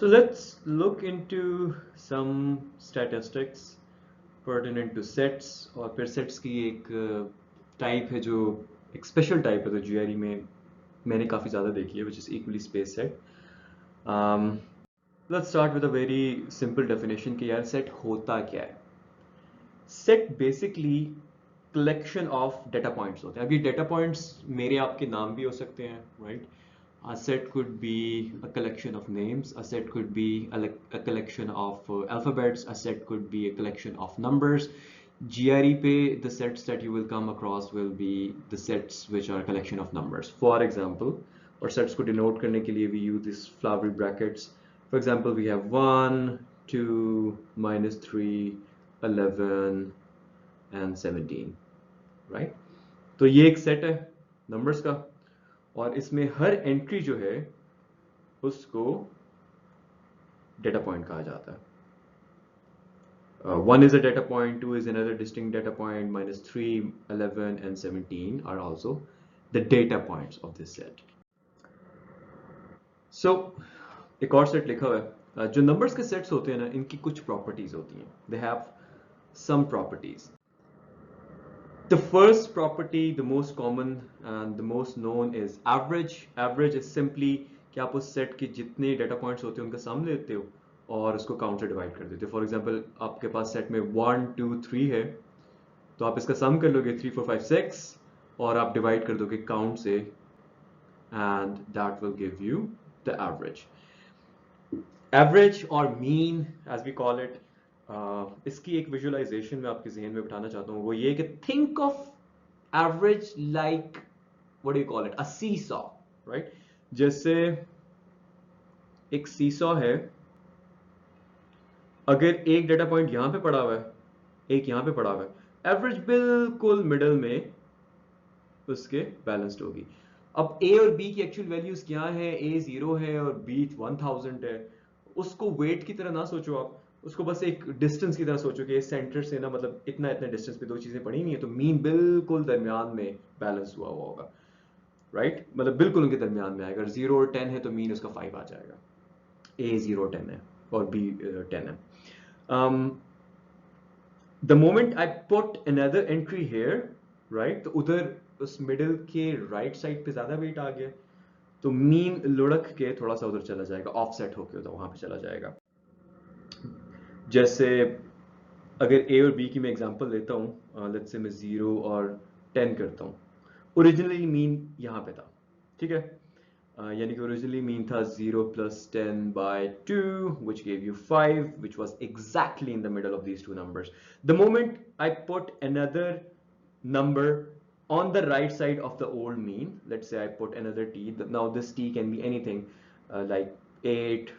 So let's look into some statistics pertinent to sets और फिर sets की एक टाइप है जो एक स्पेशल टाइप है तो GRE में मैंने काफ़ी ज़्यादा देखी है which is equally spaced set. Let's start with a very simple definition कि यार set होता क्या है. Set basically collection of data points होते हैं. अभी data points मेरे आपके नाम भी हो सकते हैं, right? A set could be a collection of names, a set could be a collection of alphabets, a set could be a collection of numbers. GRE पे the sets that you will come across will be the sets which are a collection of numbers. For example, और sets को denote करने के लिए we use these flowery brackets. For example, we have 1, 2, -3, 11 and 17, right? तो ये एक set है numbers का और इसमें हर एंट्री जो है उसको डेटा पॉइंट कहा जाता है. 1 is a data point, 2 is another distinct data point, -3, 11 and 17 are also the data points of this set. So एक और सेट लिखा हुआ है. जो नंबर्स के सेट्स होते हैं ना इनकी कुछ प्रॉपर्टीज होती हैं. They have some properties. The first property, the most common and the most known is average. Average is simply कि आप उस सेट के जितने डेटा पॉइंट्स होते हैं उनका सम लेते हो और उसको काउंट से डिवाइड कर देते हो. फॉर एग्जांपल आपके पास सेट में 1, 2, 3 है तो आप इसका सम कर लोगे 3, 4, 5, 6 और आप डिवाइड कर दोगे काउंट से and that will give you the average. Average or mean as we call it. इसकी एक विजुअलाइजेशन मैं आपके जहन में बिठाना चाहता हूँ. वो ये कि think of average like what do you call it, a seesaw, right? जैसे एक सीसॉ है, अगर एक डेटा पॉइंट यहां पे पड़ा हुआ है, एक यहां पे पड़ा हुआ है, एवरेज बिल्कुल मिडल में उसके बैलेंस्ड होगी. अब ए और बी की एक्चुअल वैल्यूज क्या है, ए 0 है और बी 1000 है. उसको वेट की तरह ना सोचो आप, उसको बस एक डिस्टेंस की तरह सोचो कि सेंटर से ना मतलब इतना इतना डिस्टेंस पे दो चीजें पड़ी नहीं है तो मीन बिल्कुल दरमियान में बैलेंस हुआ हुआ होगा, राइट? मतलब बिल्कुल उनके दरमियान में आएगा. 0 और 10 है तो मीन उसका 5 आ जाएगा. ए 0 10 है और बी 10 है. The moment I put another entry here, right, तो उधर उस मिडिल के राइट साइड पे ज्यादा वेट आ गया तो मीन लुढ़क के थोड़ा सा उधर चला जाएगा, ऑफसेट होके तो वहां पे चला जाएगा. जैसे अगर ए और बी की मैं एग्जांपल लेता हूँ, लेट्स से मैं 0 और 10 करता हूँ. ओरिजिनली मीन यहाँ पे था, ठीक है? यानी कि ओरिजिनली मीन था 0 + 10 / 2 which gave you 5, which was exactly in the middle of these two numbers. The moment I put another number on the right side of the old mean, let's say I put another t, now this t can be anything, like 8,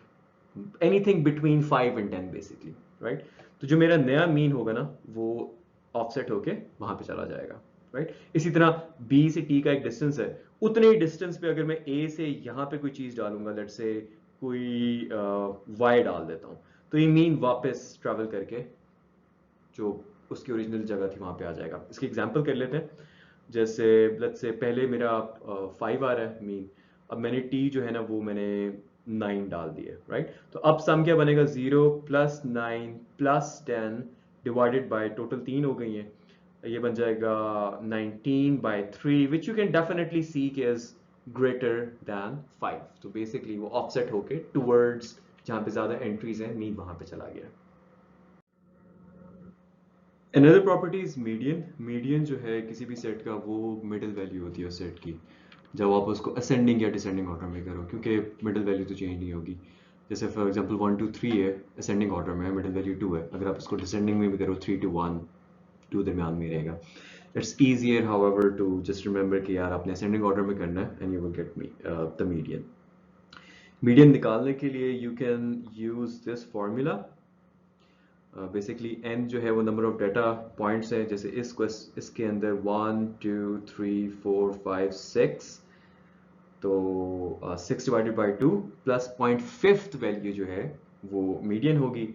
anything between 5 and 10 basically, right? तो जो मेरा नया mean होगा ना वो offset होके वहां पे चला जाएगा, राइट? इसी तरह b से t का एक डिस्टेंस है, उतने ही डिस्टेंस पे अगर मैं a से यहाँ पे कोई चीज डालूंगा, लेट्स से कोई y डाल देता हूँ, तो ये मीन वापस ट्रैवल करके जो उसकी ओरिजिनल जगह थी वहां पे आ जाएगा. इसकी एग्जांपल कर लेते हैं. जैसे लेट्स से पहले मेरा 5 आ रहा है मीन, अब मैंने t जो है ना वो मैंने 9 डाल दिए, राइट? तो अब सम क्या बनेगा, 0 + 9 + 10 डिवाइडेड बाय टोटल 3 हो गई है, ये बन जाएगा 19/3 which you can definitely see is greater than 5. तो बेसिकली वो ऑफसेट होके टुवर्ड्स जहां पे ज्यादा एंट्रीज हैं मीन वहां पे चला गया. Another property is median. Median जो है किसी भी सेट का वो मिडिल वैल्यू होती है उस सेट की, जब आप उसको असेंडिंग या डिसेंडिंग ऑर्डर में करो, क्योंकि मिडिल वैल्यू तो चेंज नहीं होगी. जैसे फॉर एग्जांपल 1 2 3 है, असेंडिंग ऑर्डर में, मिडिल वैल्यू 2 है. अगर आप उसको डिसेंडिंग में भी करो 3 2 1, 2 दरमियान में रहेगा. It's easier however to just remember कि यार आपने असेंडिंग ऑर्डर में करना है and you will get the median. Median निकालने के लिए you can use this formula. Basically n जो है वो नंबर ऑफ डेटा पॉइंट्स है. जैसे इसके अंदर 1 2 3 4 5 6, तो 6 डिवाइडेड बाय 2 प्लस 0.5 वैल्यू जो है वो मीडियन होगी.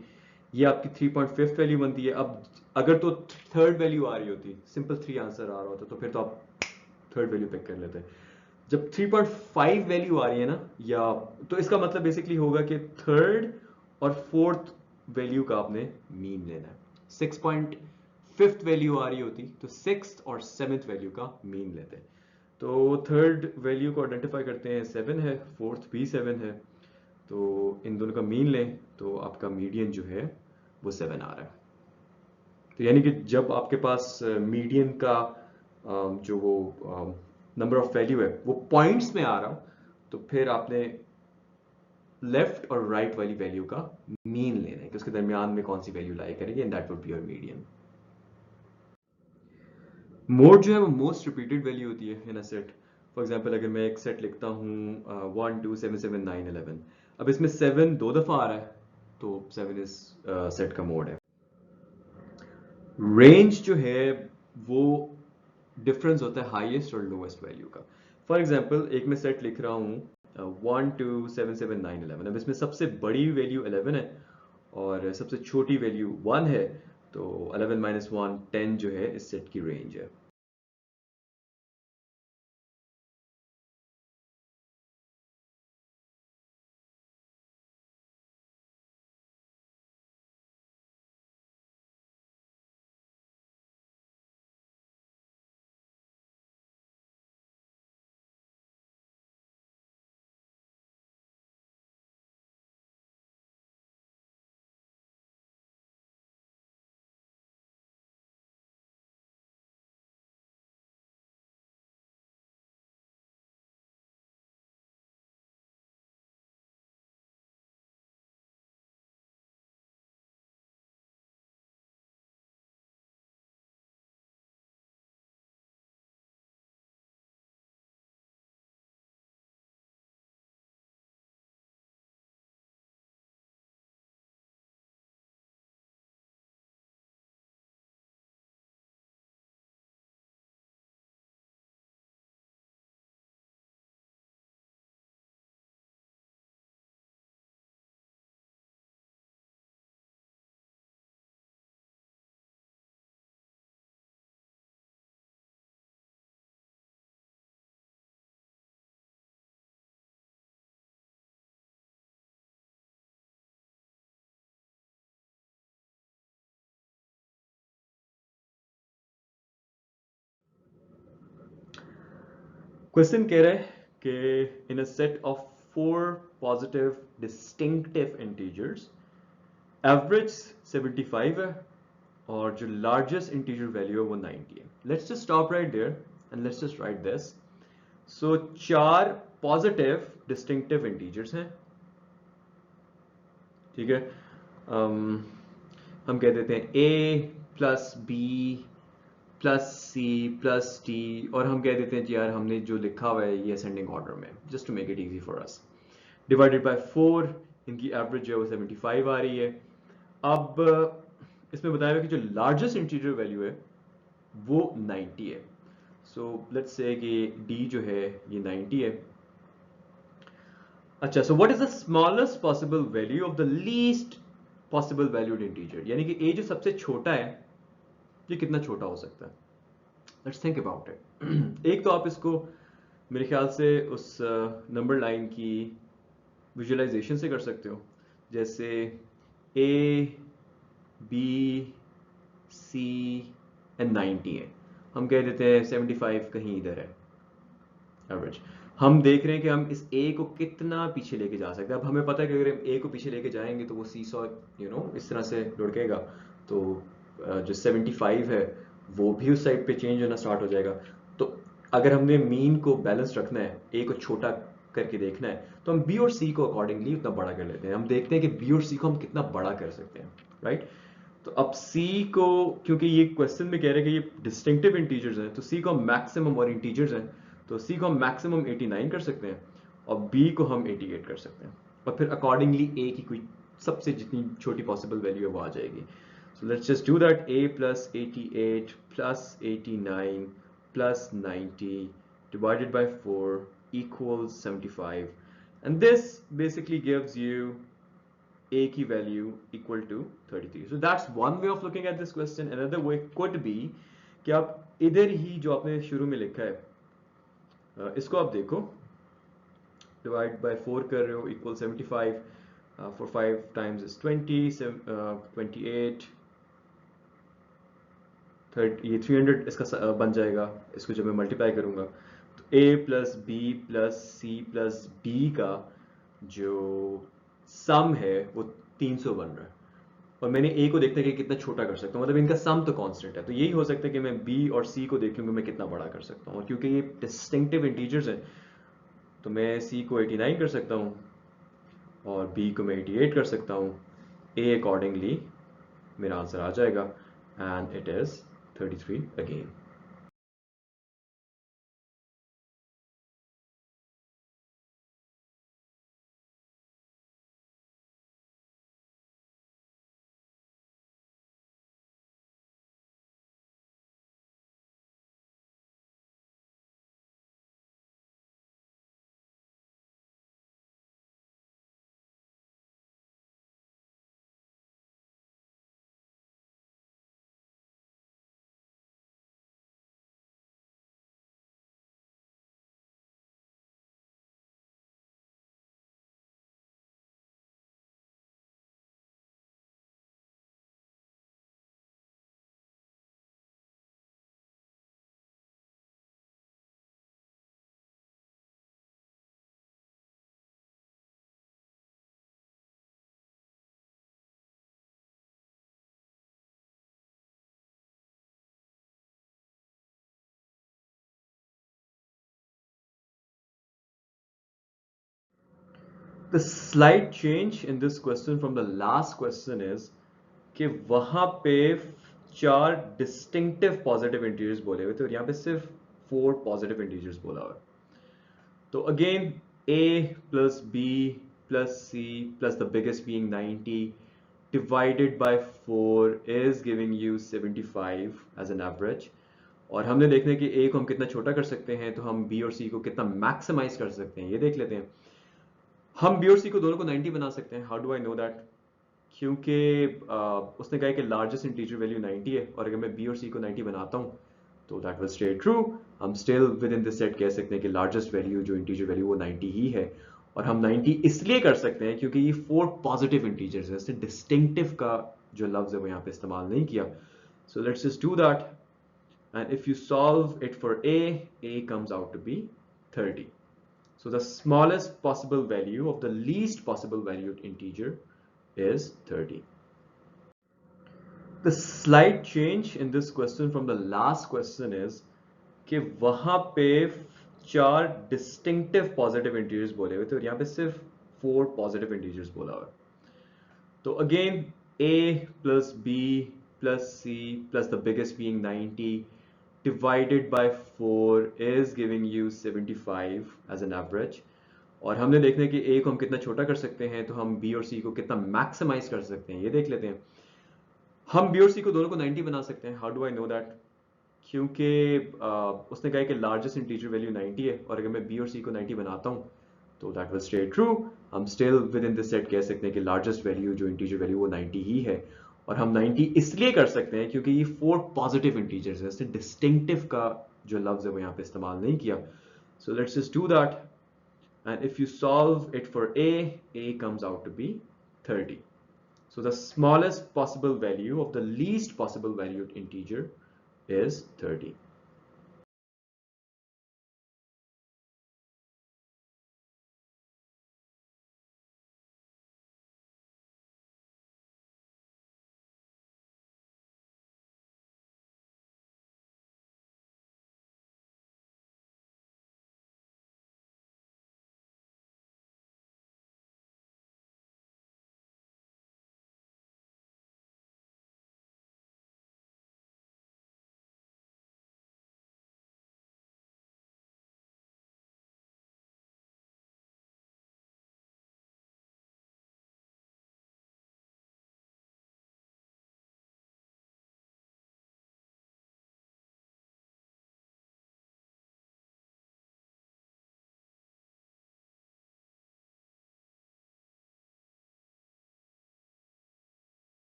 ये आपकी 3.5 वैल्यू बनती है. अब अगर तो थर्ड वैल्यू आ रही होती, सिंपल 3 आंसर आ रहा होता, तो फिर तो आप थर्ड वैल्यू पिक कर लेते. जब 3.5 वैल्यू आ रही है ना, या तो इसका मतलब बेसिकली होगा कि थर्ड और फोर्थ वैल्यू का आपने मीन लेना है। 6.5 वैल्यू आ रही होती तो सिक्स्थ और सेवेंथ वैल्यू का मीन लेते। तो थर्ड वैल्यू को आइडेंटिफाई करते हैं 7 है, फोर्थ भी 7 है, तो इन दोनों का मीन लें तो आपका मीडियन जो है वो 7 आ रहा है। तो यानी कि जब आपके पास मीडियन का जो वो नंबर ऑफ वैल्यू है वो पॉइंट्स में आ रहा हो, तो फिर आपने लेफ्ट और राइट वाली वैल्यू का मीन लेना है कि उसके दरमियान में कौन सी वैल्यू लाई करेगी, and that would be your median. Mode जो है वो मोस्ट रिपीटेड वैल्यू होती है इन अ सेट। फॉर एग्जांपल अगर मैं एक सेट लिखता हूँ 1 2 7 7 9 11, अब इसमें 7 दो दफा आ रहा है, तो 7 इस सेट का मोड है। रेंज जो है वो डिफरेंस होता है हाईएस्ट और लोएस्ट वैल्यू का। फॉर एग्जांपल एक मैं सेट लिख रहा हूँ 1 2 7 7 9 11, अब इसमें सबसे बड़ी वैल्यू 11 है और सबसे छोटी वैल्यू 1 है, तो 11 माइनस 1 10 जो है इस सेट की रेंज है। क्वेश्चन कह रहा है कि in a set of 4 positive distinctive integers average 75 है और जो लार्जेस्ट इंटीजर वैल्यू है वो 90 है। Let's just stop right there and let's just write this. So 4 positive distinctive integers हैं, ठीक है। हम कह देते हैं a plus B plus C plus T, और हम कह देते हैं कि यार हमने जो लिखा हुआ है ये असेंडिंग ऑर्डर में, just to make it easy for us, divided by 4, इनकी एवरेज जो है वो 75 आ रही है। अब इसमें बताया हुआ है कि जो लार्जेस्ट इंटीजर वैल्यू है वो 90 है। सो लेट्स से कि d जो है ये 90 है। अच्छा, so what is the smallest possible value of the least possible valued integer, यानी कि a जो सबसे छोटा है ये कितना छोटा हो सकता है। Let's think about it. एक तो आप इसको मेरे ख्याल से उस नंबर लाइन की विजुअलाइजेशन से कर सकते हो, जैसे a b c एंड 90 है, हम कह देते हैं 75 कहीं इधर है एवरेज। हम देख रहे हैं कि हम इस a को कितना पीछे लेके जा सकते हैं। अब हमें पता है कि अगर हम a को पीछे लेके जाएंगे तो वो सीसॉ इस तरह से लुढ़केगा, तो जो 75 है वो भी उस साइड पे चेंज होना स्टार्ट हो जाएगा। तो अगर हमने मीन को बैलेंस रखना है, a को छोटा करके देखना है, तो हम b और c को अकॉर्डिंगली उतना बड़ा कर लेते हैं। हम देखते हैं कि b और c को हम कितना बड़ा कर सकते हैं, राइट। तो अब c को, क्योंकि ये क्वेश्चन में कह रहे हैं कि ये डिस्टिंक्टिव इंटीजर्स हैं, तो c को हम मैक्सिमम, और इंटीजर्स हैं तो c को हम मैक्सिमम 89 कर सकते हैं और b को हम 88 कर सकते हैं, और फिर अकॉर्डिंगली a की कोई सबसे जितनी छोटी पॉसिबल वैल्यू है वो आ जाएगी। सो let's just do that. a plus 88 plus 89 plus 90 divided by 4 equals 75, and this basically gives you a की value equal to 33. So that's one way of looking at this question. Another way could be कि आप इधर ही जो आपने शुरू में लिखा है इसको आप देखो, डिवाइड बाय 4 कर रहे हो इक्वल 75, फॉर 5 टाइम्स इज 20, 28, 30, ये 300 इसका बन जाएगा। इसको जब मैं मल्टीप्लाई करूंगा तो a plus B plus C plus D का जो सम है वो 300 बन रहा है। और मैंने a को देखते कि कितना छोटा कर सकता हूँ, मतलब इनका सम तो कांस्टेंट है, तो यही हो सकता है कि मैं b और c को देख लूँ कि मैं कितना बड़ा कर सकता हूँ। और क्योंकि ये डिस्टिंक्टिव इंटीजर्स हैं तो मैं c को 89 कर सकता हूँ और b को मैं 88 कर सकता हूँ। a अकॉर्डिंगली मेरा आंसर आ जाएगा and it is 33 again. The slight change in this question from the last question is कि वहां पे 4 डिस्टिंक्टिव पॉजिटिव इंटीजर्स बोले हुए थे और यहाँ पे सिर्फ 4 पॉजिटिव इंटीजर्स बोला हुआ है। तो again a plus b plus c plus the biggest being 90 divided by 4 is giving you 75 as an average। और हमने देखना है कि a को हम कितना छोटा कर सकते हैं, तो हम b और c को कितना मैक्सिमाइज कर सकते हैं ये देख लेते हैं। हम बी और सी को दोनों को 90 बना सकते हैं। How do I know that? क्योंकि उसने कहा कि लार्जेस्ट इंटीजर वैल्यू 90 है और अगर मैं बी और सी को 90 बनाता हूँ तो दैट विल स्टे ट्रू। हम still with in this set कह सकते हैं कि लार्जेस्ट वैल्यू जो इंटीजर वैल्यू वो 90 ही है। और हम 90 इसलिए कर सकते हैं क्योंकि ये 4 पॉजिटिव इंटीजर्स है, इसने डिस्टिंक्टिव का जो लफ्ज है वो यहाँ पे इस्तेमाल नहीं किया। सो let's just do that and if you solve it for a comes out to be 30। So the smallest possible value of the least possible valued integer is 30. The slight change in this question from the last question is कि वहां पे 4 distinctive positive integers बोले हुए थे और यहाँ पे सिर्फ 4 positive integers बोला हुआ है। तो again a plus b plus c plus the biggest being 90 divided by 4 is giving you 75 as an average। और हमने देखना है कि a को हम कितना छोटा कर सकते हैं, तो हम b और c को कितना मैक्सिमाइज कर सकते हैं ये देख लेते हैं। हम b और c को दोनों को 90 बना सकते हैं। How do I know that? क्योंकि उसने कहा कि लार्जेस्ट इंटीजर वैल्यू 90 है और अगर मैं b और c को 90 बनाता हूँ तो दैट विल स्टे ट्रू। हम still with in this set कह सकते हैं कि लार्जेस्ट वैल्यू जो इंटीजर वैल्यू वो 90 ही है। और हम 90 इसलिए कर सकते हैं क्योंकि ये 4 पॉजिटिव इंटीजर्स है, इसने डिस्टिंक्टिव का जो लफ्ज है वो यहाँ पे इस्तेमाल नहीं किया। सो let's just do that and if you solve it for a comes out to be 30। So the smallest possible value of the least possible valued integer is 30।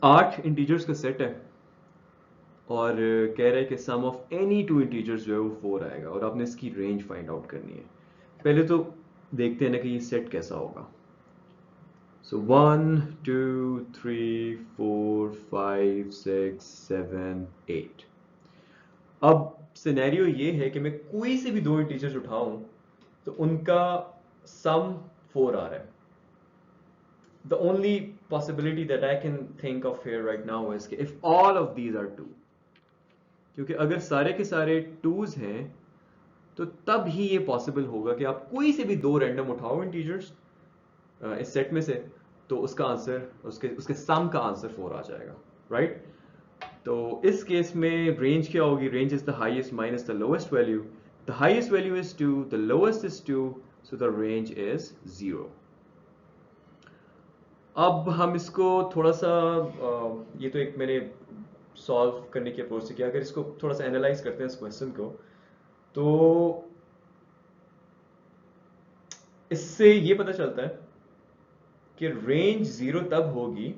8 integers का सेट है और कह रहा है कि सम ऑफ एनी टू इंटीजर्स जो है वो 4 आएगा और आपने इसकी रेंज फाइंड आउट करनी है। पहले तो देखते हैं ना कि ये सेट कैसा होगा। सो 1 2 3 4 5 6 7 8। अब सिनेरियो ये है कि मैं कोई से भी दो इंटीजर्स उठाऊं तो उनका सम 4 आ रहा है। The only possibility that I can think of here right now is कि if all of these are 2, क्योंकि अगर सारे के सारे 2s हैं तो तब ही ये पॉसिबल होगा कि आप कोई से भी दो रैंडम उठाओ इंटीजर्स इस सेट में से, तो उसका आंसर उसके उसके सम का आंसर 4 आ जाएगा, राइट? तो इस केस में रेंज क्या होगी? Range is the highest minus the lowest value. The highest value is 2, the lowest is 2, so the range is 0। अब हम इसको थोड़ा सा ये तो एक मैंने सॉल्व करने की अप्रोच से किया। अगर इसको थोड़ा सा एनालाइज करते हैं इस क्वेश्चन को, तो इससे ये पता चलता है कि रेंज 0 तब होगी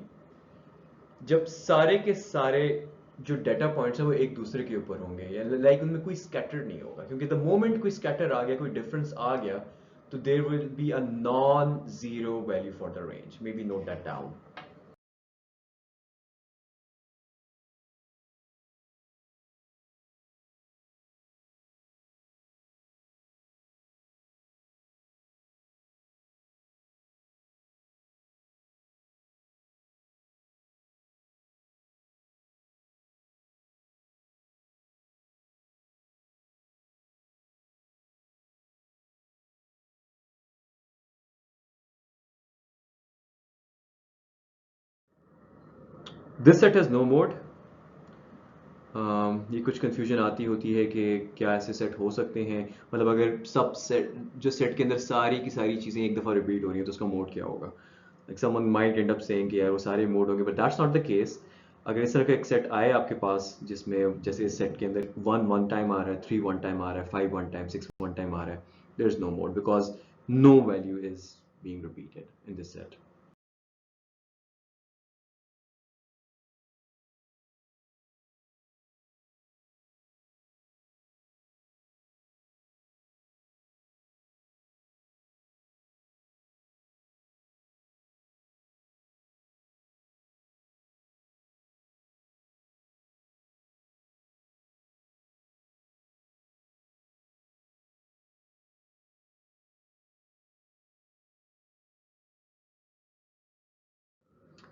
जब सारे के सारे जो डाटा पॉइंट्स हैं वो एक दूसरे के ऊपर होंगे, या लाइक उनमें कोई स्कैटर नहीं होगा, क्योंकि द मोमेंट कोई स्कैटर आ गया, कोई डिफरेंस आ गया, तो there will be a non zero value for the range. Maybe note that down. This set has no mode. ये कुछ कंफ्यूजन आती होती है कि क्या ऐसे सेट हो सकते हैं, मतलब अगर सब सेट जो सेट के अंदर सारी की सारी चीज़ें एक दफ़ा रिपीट हो रही हैं तो उसका मोड क्या होगा? Like someone might and up saying कि यार वो सारे मोड होंगे, but that's not the case. अगर इस तरह का एक सेट आए आपके पास जिसमें जैसे इस सेट के अंदर 1 वन टाइम आ रहा है, 3 वन टाइम आ रहा है, 5 वन टाइम, 6 वन टाइम आ रहा है, there is no mode because no value is being repeated in this set.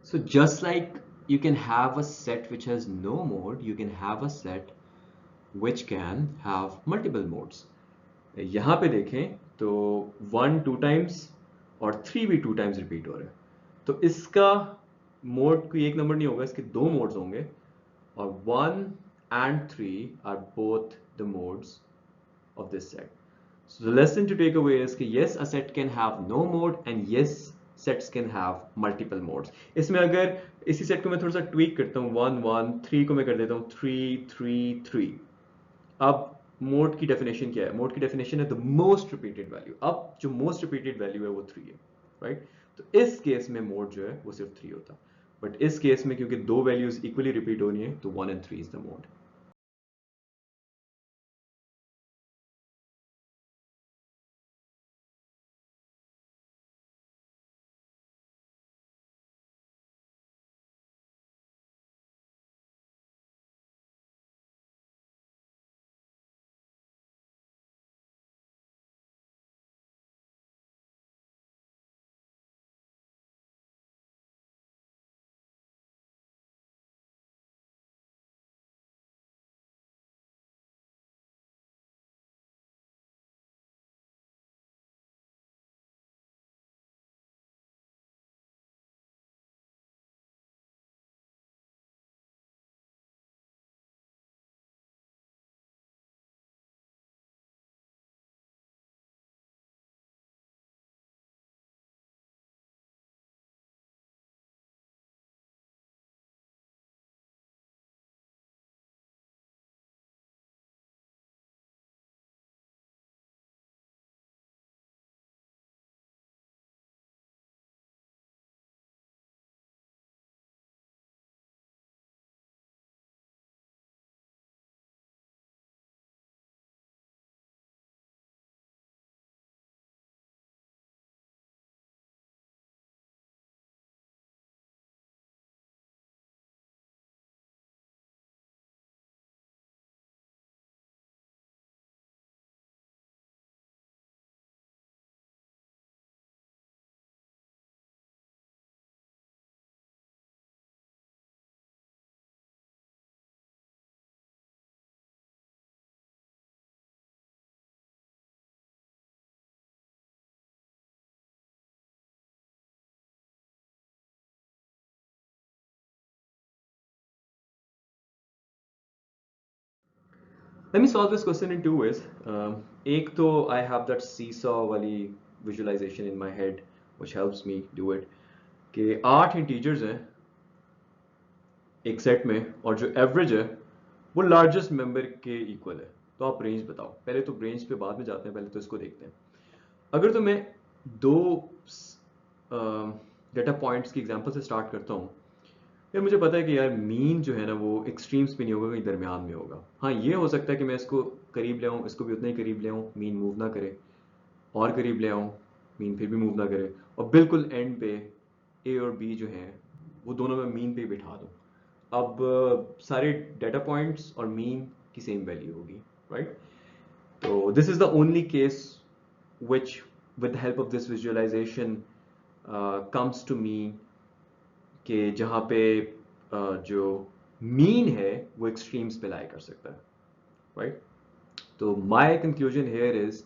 So just like you can have a set which has no mode, you can have a set which can have multiple modes. यहाँ पे देखें तो 1 2 times और 3 भी 2 times repeat हो रहा है, तो इसका मोड कोई एक नंबर नहीं होगा, इसके दो मोड्स होंगे, और 1 and 3 are both the modes of this set. So the lesson to take away is कि yes, a set can have no mode and yes, sets can have multiple modes. इसमें अगर इसी सेट को मैं थोड़ा सा ट्वीक करता हूँ, 1 1 3 को मैं कर देता हूँ 3 3 3। अब मोड की डेफिनेशन क्या है? मोड की डेफिनेशन है द मोस्ट रिपीटेड वैल्यू। अब जो मोस्ट रिपीटेड वैल्यू है वो 3 है, राइट? तो इस केस में मोड जो है वो सिर्फ 3 होता, बट इस केस में क्योंकि दो वैल्यूज इक्वली रिपीट हो रही है तो 1 and 3 is the mode. Let me solve this question in two ways. एक तो I have that seesaw वाली visualization in my head which helps me do it कि 8 integers हैं एक सेट में और जो एवरेज है वो लार्जेस्ट मेंबर के इक्वल है। तो आप रेंज बताओ। पहले तो रेंज पे बाद में जाते हैं, पहले तो इसको देखते हैं। अगर तो मैं दो डेटा पॉइंट्स की एग्जांपल से स्टार्ट करता हूँ, फिर मुझे पता है कि यार मीन जो है ना वो एक्सट्रीम्स पे नहीं होगा, कहीं दरमियान में होगा। हाँ, ये हो सकता है कि मैं इसको करीब ले आऊँ, इसको भी उतना ही करीब ले आऊँ, मीन मूव ना करे, और करीब ले आऊँ, मीन फिर भी मूव ना करे, और बिल्कुल एंड पे ए और बी जो हैं वो दोनों मैं मीन पे ही बिठा दूँ। अब सारे डेटा पॉइंट्स और मीन की सेम वैल्यू होगी, राइट? तो this is the only case which with the help of this visualization comes to me कि जहाँ पे जो मीन है वो एक्सट्रीम्स पे लाई कर सकता है, राइट? तो माय कंक्लूजन हेयर इज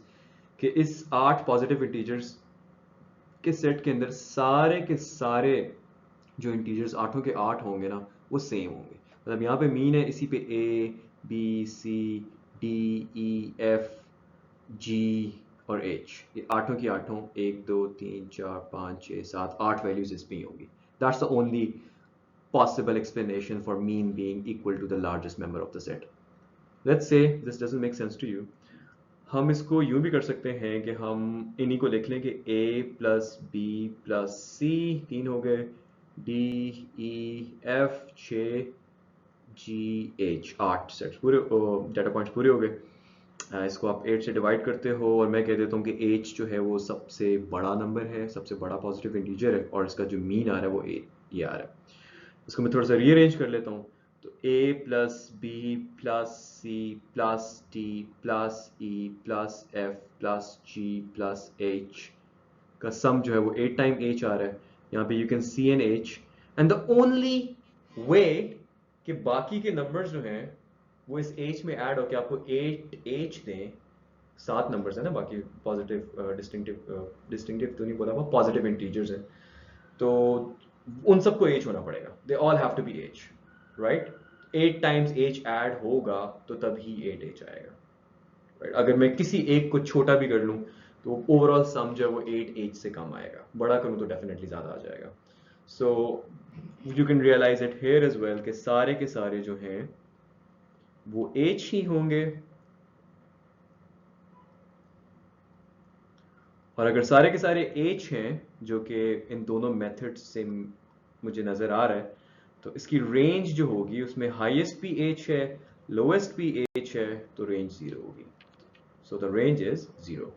कि इस 8 पॉजिटिव इंटीजर्स के सेट के अंदर सारे के सारे जो इंटीजर्स आठों के 8 होंगे ना वो सेम होंगे। मतलब यहाँ पे मीन है, इसी पे A B C D E F G और एच, ये आठों की आठों 1 2 3 4 5 6 7 8 वैल्यूज इस पे ही होंगी। That's the only possible explanation for mean being equal to the largest member of the set. Let's say this doesn't make sense to you. हम इसको यूं भी कर सकते हैं कि हम इन्हीं को लिख लें कि a प्लस बी प्लस सी 3 हो गए, डी ई एफ 6, जी एच 8 सेट्स पूरे, डेटा पॉइंट्स पूरे हो गए। इसको आप 8 से डिवाइड करते हो और मैं कह देता हूँ कि h जो है वो सबसे बड़ा नंबर है, सबसे बड़ा पॉजिटिव इंटीजर है, और इसका जो मीन आ रहा है वो ये आ रहा है। इसको मैं थोड़ा सा रीअरेंज कर लेता हूँ। तो a plus B plus C plus D plus E plus F plus G plus H का सम जो है वो 8 टाइम h आ रहा है। यहाँ पे you can see an h, and the only way कि बाकी के नंबर्स जो हैं वो इस h में ऐड होकर आपको 8h दें। 7 नंबर्स है ना बाकी पॉजिटिव, डिस्टिंक्टिव तो नहीं बोला, वो पॉजिटिव इंटीजर्स हैं। तो उन सबको एज होना पड़ेगा, they all have to be H, right? 8 times H add होगा तो तभी 8h आएगा, राइट? अगर मैं किसी एक को छोटा भी कर लूं तो ओवरऑल सम जो है वो 8h से कम आएगा, बड़ा करूं तो डेफिनेटली ज़्यादा आ जाएगा। So you can realise it here as well कि सारे के सारे जो हैं वो एज ही होंगे, और अगर सारे के सारे एच हैं जो कि इन दोनों मेथड्स से मुझे नज़र आ रहा है, तो इसकी रेंज जो होगी उसमें हाईएस्ट भी एच है, लोएस्ट भी एच है, तो रेंज 0 होगी। So the range is 0।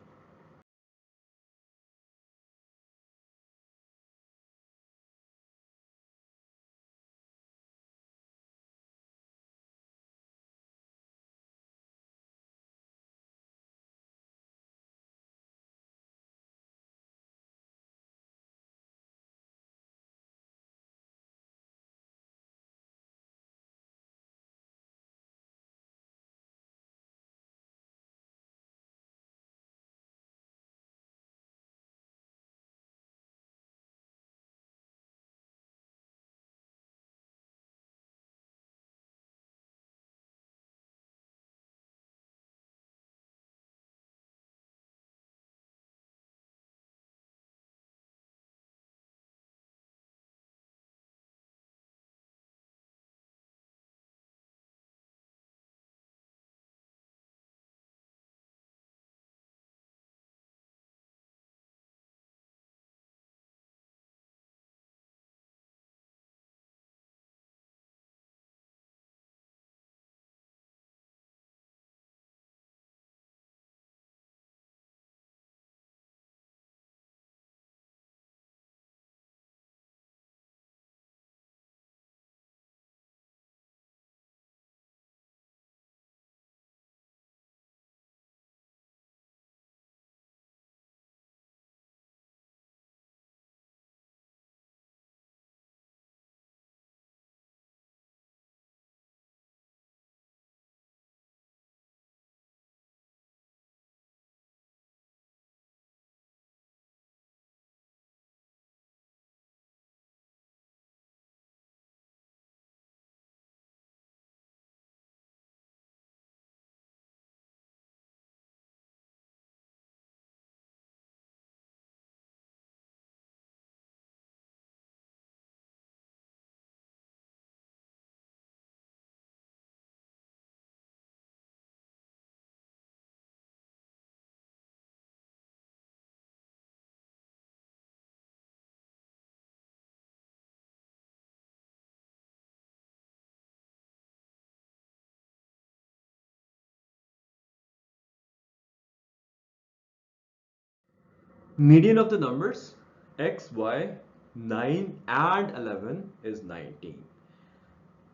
Median of the numbers x, y, 9 and 11 is 19.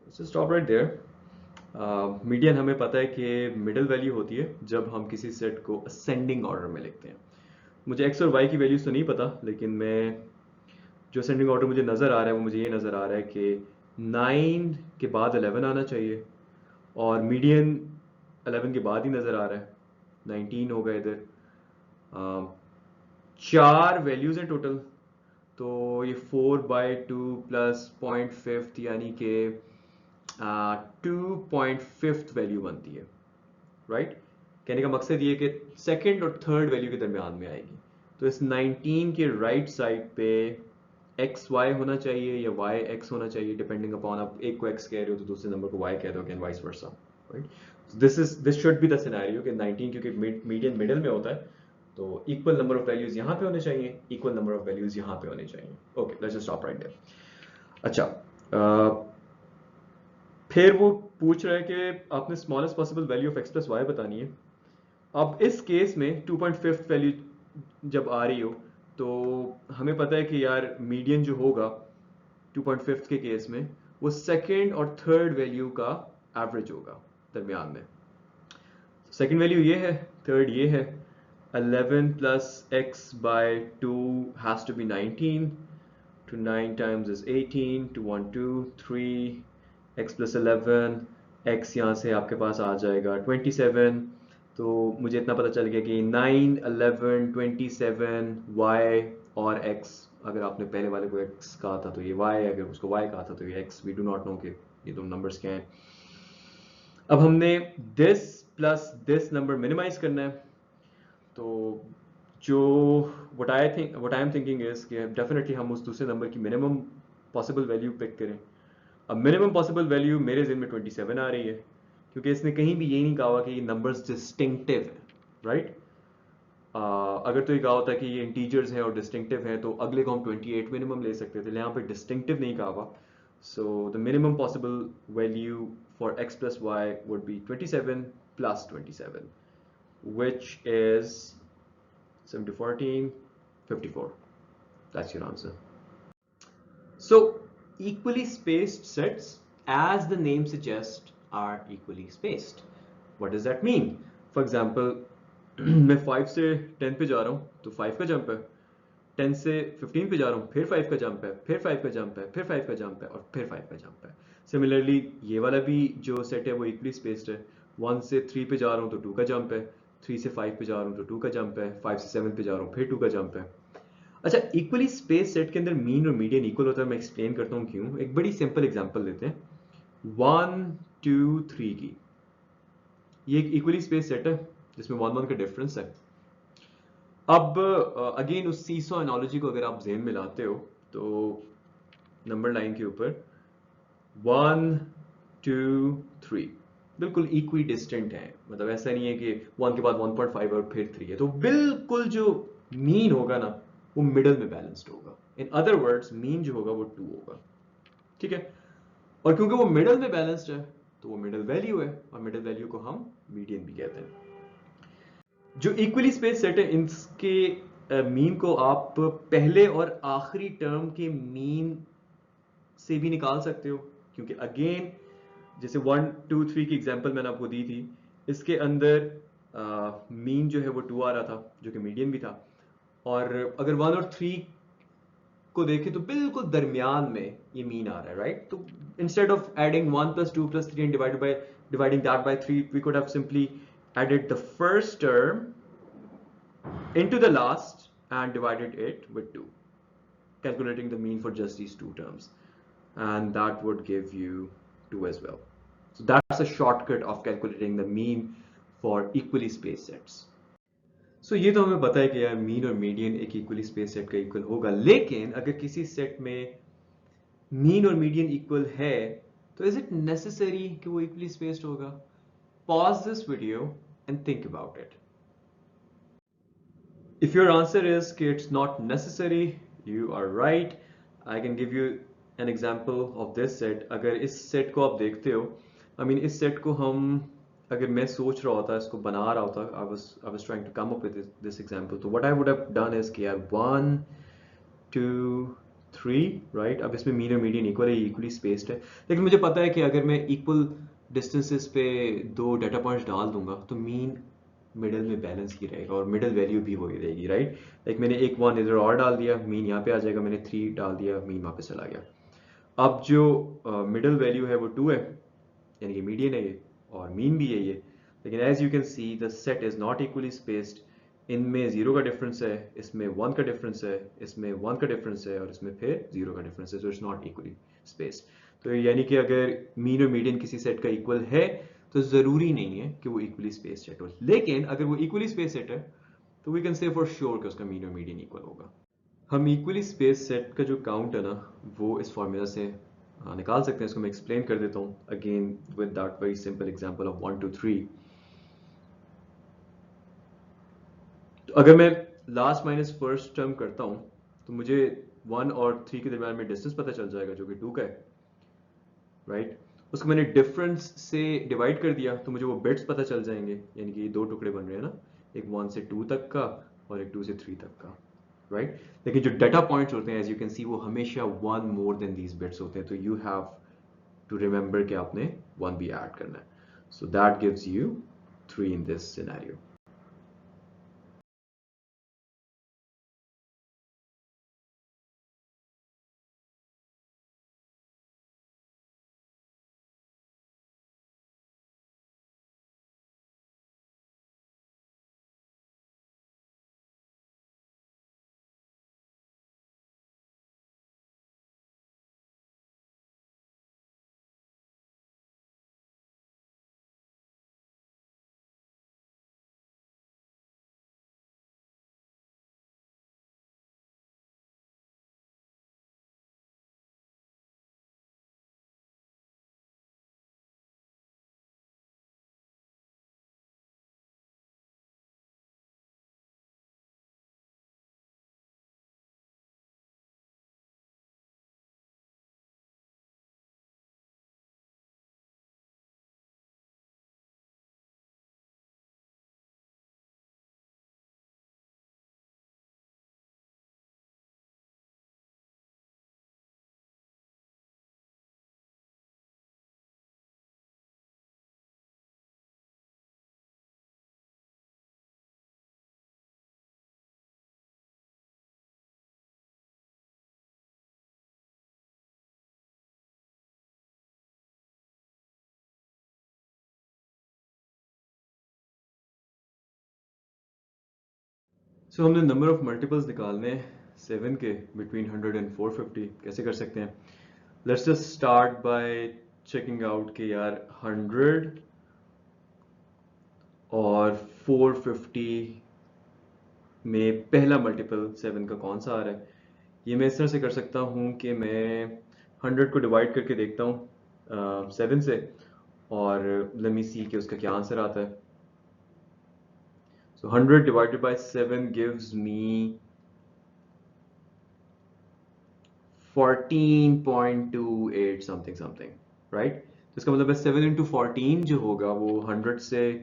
Let's just stop right there. Median हमें पता है कि मिडिल वैल्यू होती है जब हम किसी सेट को असेंडिंग ऑर्डर में लिखते हैं. मुझे x और y की वैल्यूज तो नहीं पता, लेकिन मैं जो असेंडिंग ऑर्डर मुझे नज़र आ रहा है वो मुझे ये नज़र आ रहा है कि 9 के बाद 11 आना चाहिए, और मीडियन 11 के बाद ही नज़र आ रहा है, 19 होगा इधर. चार वैल्यूज हैं टोटल, तो ये 4/2 प्लस 0.5 यानी कि 2.5 वैल्यू बनती है, राइट. कहने का मकसद ये कि सेकंड और थर्ड वैल्यू के दरमियान में आएगी. तो इस 19 के राइट साइड पे एक्स वाई होना चाहिए या वाई एक्स होना चाहिए, डिपेंडिंग अपॉन आप एक को एक्स कह रहे हो तो दूसरे नंबर को वाई कह रहे हो, can vice versa, right. This should be the scenario कि 19 क्योंकि मीडियन मिडिल में होता है, तो इक्वल नंबर ऑफ वैल्यूज यहाँ पे होने चाहिए, इक्वल नंबर ऑफ वैल्यूज यहाँ पे होने चाहिए. Okay, let's just stop right there. अच्छा, फिर वो पूछ रहा है कि आपने smallest possible value of X plus Y बतानी है. अब इस केस में 2.5 वैल्यू जब आ रही हो तो हमें पता है कि यार मीडियन जो होगा 2.5 के केस में वो सेकंड और थर्ड वैल्यू का एवरेज होगा दरमियान में. सेकंड वैल्यू ये है, थर्ड ये है. 11 plus x by 2 has to be 19. To 9 times is 18. To 1 2 3 x plus 11, x यहाँ से आपके पास आ जाएगा 27. तो मुझे इतना पता चल गया कि 9 11 27 y और x, अगर आपने पहले वाले को x कहा था तो ये y, अगर उसको y कहा था तो ये x. We do not know कि ये दो नंबर्स क्या हैं. अब हमने this plus this number minimise करना है. तो जो what I am thinking is कि डेफिनेटली हम उस दूसरे नंबर की मिनिमम पॉसिबल वैल्यू पिक करें. अब मिनिमम पॉसिबल वैल्यू मेरे ज़हन में 27 आ रही है, क्योंकि इसने कहीं भी ये नहीं कहा कि ये नंबर्स डिस्टिंक्टिव हैं, राइट. अगर तो ये कहा होता कि ये इंटीजर्स हैं और डिस्टिंक्टिव हैं तो अगले को हम 28 मिनिमम ले सकते थे. यहाँ पे डिस्टिंक्टिव नहीं कहा हुआ. So the minimum possible value for x plus y would be 27 plus 27, which is 7 to 14, 54. That's your answer. So equally spaced sets, as the name suggests, are equally spaced. What does that mean? For example, मैं 5 से 10 पे जा रहा हूँ तो 5 का jump है, 10 से 15 पे जा रहा हूँ फिर 5 का जंप है, फिर 5 का जंप है, फिर 5 का जंप है और फिर 5 का जंप है. सिमिलरली ये वाला भी जो सेट है वो इक्वली स्पेस्ड है. 1 से 3 पे जा रहा हूँ तो 2 का जंप है, 3 से 5 पे जा रहा हूँ तो 2 का जंप है, 5 से 7 पे जा रहा हूँ फिर 2 का जंप है. अच्छा, इक्वली स्पेस सेट के अंदर मीन और मीडियन इक्वल होता है. मैं एक्सप्लेन करता हूँ क्यों. एक बड़ी सिंपल एग्जांपल लेते हैं 1 2 3 की. ये एक इक्वली स्पेस सेट है जिसमें 1 1 का डिफरेंस है. अब अगेन उस सीसॉ एनालॉजी को अगर आप ज़हन में लाते हो तो नंबर लाइन के ऊपर 1 2 3 बिल्कुल इक्वी डिस्टेंट है. मतलब ऐसा नहीं है कि 1 के बाद 1.5 और फिर 3 है. तो बिल्कुल जो मीन होगा ना वो मिडल में बैलेंस्ड होगा. इन अदर वर्ड्स मीन जो होगा वो 2 होगा, ठीक है. और क्योंकि वो मिडल में बैलेंस्ड है तो वो मिडल वैल्यू है, और मिडल वैल्यू को हम मीडियन भी कहते हैं. जो इक्वली स्पेस सेट है इनके मीन को आप पहले और आखिरी टर्म के मीन से भी निकाल सकते हो, क्योंकि अगेन जैसे 1 2 3 की एग्जांपल मैंने आपको दी थी, इसके अंदर मीन जो है वो 2 आ रहा था जो कि मीडियन भी था. और अगर 1 और 3 को देखें तो बिल्कुल दरमियान में ये मीन आ रहा है, राइट. तो instead of adding 1 plus 2 plus 3 and dividing that by 3, we could have simply added the first term into the last and divided it with 2, calculating the mean for just these two terms, and that would give you 2 as well. So that's a shortcut of calculating the mean for equally spaced sets. So ये तो हमें पता है कि यार mean और median एक equally space set का इक्वल होगा, लेकिन अगर किसी सेट में मीन और मीडियन इक्वल है तो इज इट नेसेसरी कि वो इक्वली स्पेस्ड होगा? Pause this video and think about it. If your answer is कि it's not necessary, you are right. I can give you an example of this set. अगर इस set को आप देखते हो, I mean इस set को हम अगर मैं सोच रहा होता, इसको बना रहा होता, I was trying to come up with this example, तो what I would have done is कि यार 1 2 3 राइट। अब इसमें मीन और मीडियन इक्वल है, इक्वली स्पेस्ड है, लेकिन मुझे पता है कि अगर मैं इक्वल डिस्टेंसेस पे दो डाटा पॉइंट्स डाल दूंगा तो मीन मिडल में बैलेंस ही रहेगा और मिडल वैल्यू भी वही रहेगी, राइट। लाइक मैंने एक 1 इधर और डाल दिया, मीन यहाँ पे आ जाएगा, मैंने 3 डाल दिया, मीन वहाँ पे चला गया। अब जो मिडल वैल्यू है वो 2 है, यानी कि मीडियन है ये, और मीन भी है ये। लेकिन as you can see the set is not equally spaced. इनमें 0 का डिफरेंस है, इसमें 1 का डिफरेंस है, इसमें 1 का डिफरेंस है, और इसमें फिर 0 का डिफरेंस है, so it's not equally spaced. तो यानी कि अगर मीन और मीडियन किसी सेट का इक्वल है तो ज़रूरी नहीं है कि वो इक्वली स्पेस्ड सेट हो, लेकिन अगर वो इक्वली स्पेस्ड सेट है तो we can say for sure कि उसका मीन और मीडियन इक्वल होगा। हम इक्वली स्पेस सेट का जो काउंट है ना, वो इस फॉर्मूला से निकाल सकते हैं। इसको मैं एक्सप्लेन कर देता हूँ again with that very simple example of 1 2 3। तो अगर मैं लास्ट माइनस फर्स्ट टर्म करता हूँ तो मुझे 1 और 3 के दरम्यान में डिस्टेंस पता चल जाएगा जो कि 2 का है, राइट। उसको मैंने डिफरेंस से डिवाइड कर दिया तो मुझे वो बिट्स पता चल जाएंगे, यानी कि दो टुकड़े बन रहे हैं ना, एक 1 से 2 तक का और एक 2 से 3 तक का, राइट। लेकिन जो डाटा पॉइंट्स होते हैं एज यू कैन सी वो हमेशा 1 मोर देन दीज बिट्स होते हैं, तो यू हैव टू रिमेंबर कि आपने 1 भी ऐड करना है, so that gives you 3 in this scenario. So हमने नंबर ऑफ मल्टीपल्स निकालने हैं 7 के बिटवीन 100 एंड 450। कैसे कर सकते हैं? Let's just start by checking out कि यार 100 और 450 में पहला मल्टीपल 7 का कौन सा आ रहा है। ये मैं इस तरह से कर सकता हूँ कि मैं 100 को डिवाइड करके देखता हूँ 7 से, और लेट मी सी कि उसका क्या आंसर आता है। So 100 divided by 7 gives me 14.28 something something, right? तो इसका मतलब है 7 इंटू 14 जो होगा वो 100 से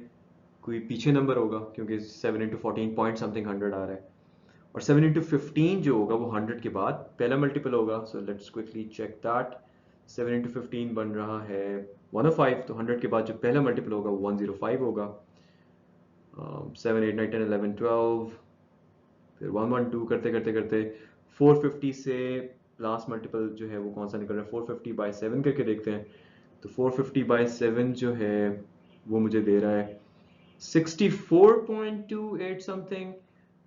कोई पीछे नंबर होगा, क्योंकि 7 इंटू 14 पॉइंट समथिंग 100 आ रहा है, और 7 इंटू 15 जो होगा वो 100 के बाद पहला मल्टीपल होगा। So let's quickly check that. 7 into 15 बन रहा है 105, तो 100 के बाद जो पहला मल्टीपल होगा वो 105 होगा। 7 8 9 10 11 12, फिर 1 1 2 करते करते करते 450 से लास्ट मल्टीपल जो है वो कौन सा निकल रहा है, 450 बाई 7 करके देखते हैं। तो 450 बाई 7 जो है वो मुझे दे रहा है 64.28 समथिंग,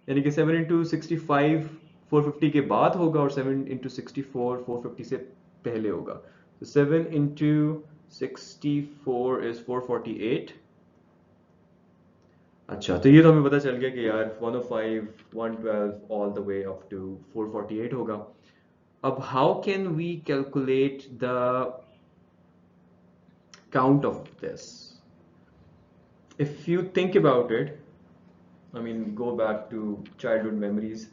यानी कि 7 इंटू 65 450 के बाद होगा, और 7 इंटू 64 450 से पहले होगा। तो 7 इंटू 64 इज 448। अच्छा, तो ये तो हमें पता चल गया कि यार 105 112 all the way up to 448 होगा। अब how can we calculate the count of this? If you think about it, I mean, go back to childhood memories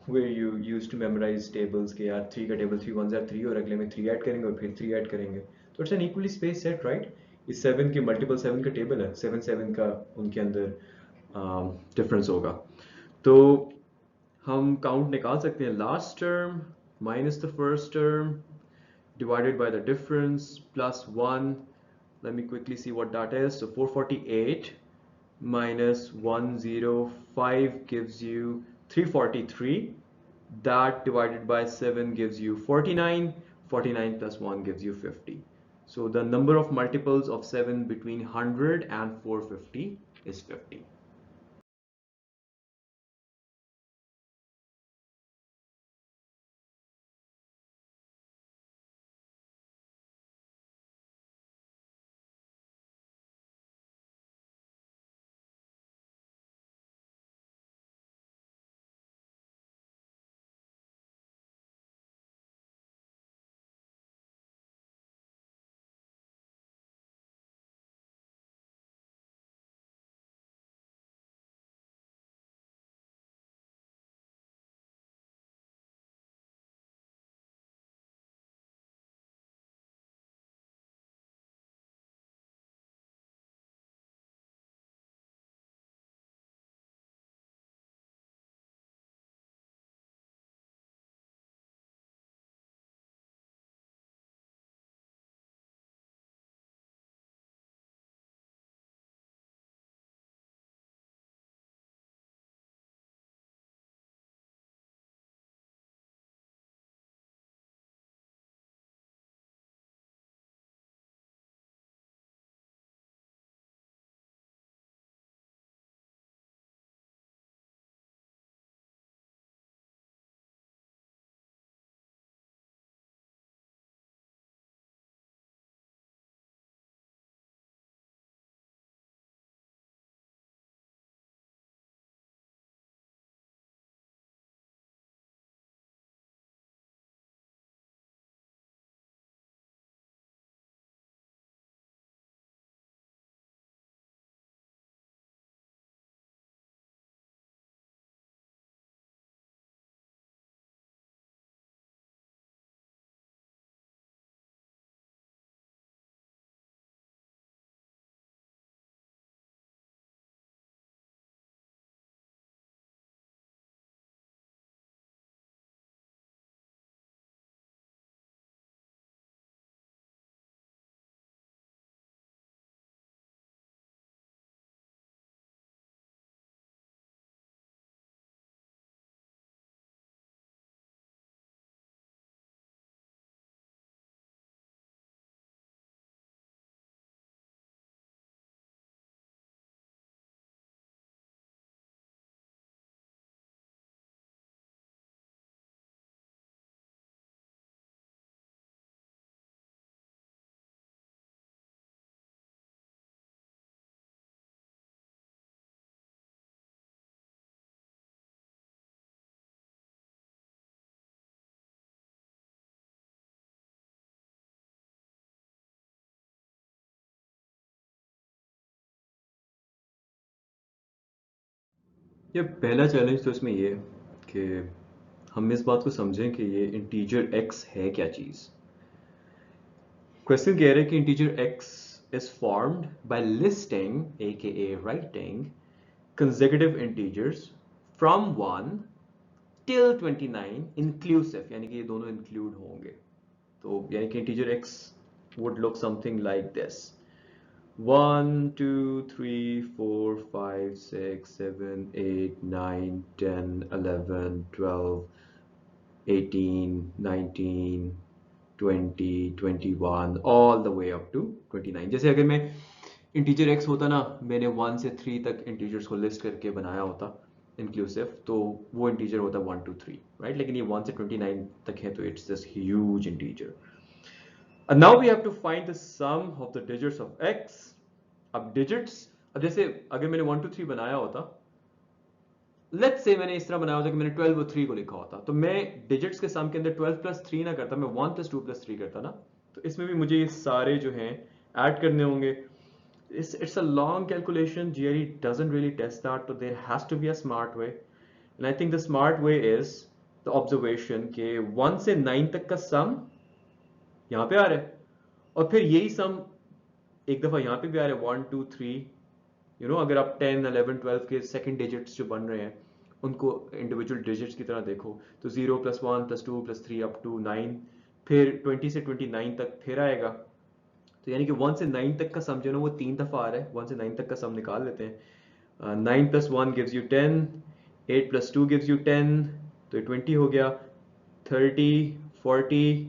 where you used to memorize tables कि यार 3 का table 3 1 3 और अगले में 3 add करेंगे और फिर 3 ऐड करेंगे, तो it's an equally space set, right. इस 7 के मल्टीपल 7 का टेबल है, 7 7 का उनके अंदर डिफरेंस होगा। तो हम काउंट निकाल सकते हैं, last term minus the first term divided by the difference plus 1. Let me quickly see what that is. So 448 minus 105 gives you 343. That divided by 7 gives you 49. 49 plus 1 gives you 50. So the number of multiples of 7 between 100 and 450 is 50. ये पहला challenge तो इसमें ये कि हम इस बात को समझें कि ये इंटीजर x है क्या चीज़। क्वेश्चन कह रहे हैं कि integer x is formed by listing aka writing consecutive integers from 1 till 29 inclusive, यानी कि ये दोनों इंक्लूड होंगे। तो यानी कि integer x would look something like this: 1 2 3 4 5 6 7 8 9 10 11 12 18 19 20 21 all the way up to 29। जैसे अगर मैं इंटीजर x होता ना, मैंने 1 से 3 तक इंटीजर्स को लिस्ट करके बनाया होता इंक्लूसिव, तो वो इंटीजर होता 1 2 3, राइट। लेकिन ये 1 से 29 तक है, तो it's this huge integer. And now we have to find the sum of the digits of x। अब digits, अब जैसे अगर मैंने 1 2 3 बनाया होता, लेट्स से मैंने इस तरह बनाया होता कि मैंने 12 और 3 को लिखा होता, तो मैं डिजिट्स के सम के अंदर 12 प्लस 3 ना करता, मैं 1 प्लस 2 प्लस 3 करता ना। तो इसमें भी मुझे ये सारे जो हैं ऐड करने होंगे। It's a long calculation. GRE doesn't really test that, so there has to be a smart way. And I think the smart way is the observation कि 1 से 9 तक का सम यहाँ पे आ रहा है, और फिर यही सम एक दफ़ा यहाँ पे भी आ रहा है 1 2 3, अगर आप 10 11 12 के सेकंड डिजिट्स जो बन रहे हैं उनको इंडिविजुअल डिजिट्स की तरह देखो, तो 0 + 1 + 2 + 3 अप टू 9, फिर 20 से 29 तक फिर आएगा। तो यानी कि 1 से 9 तक का सम जो है ना वो 3 दफ़ा आ रहा है। 1 से 9 तक का सम निकाल लेते हैं। 9 + 1 gives you 10, 8 + 2 gives you 10, तो ये 20 हो गया। 30 40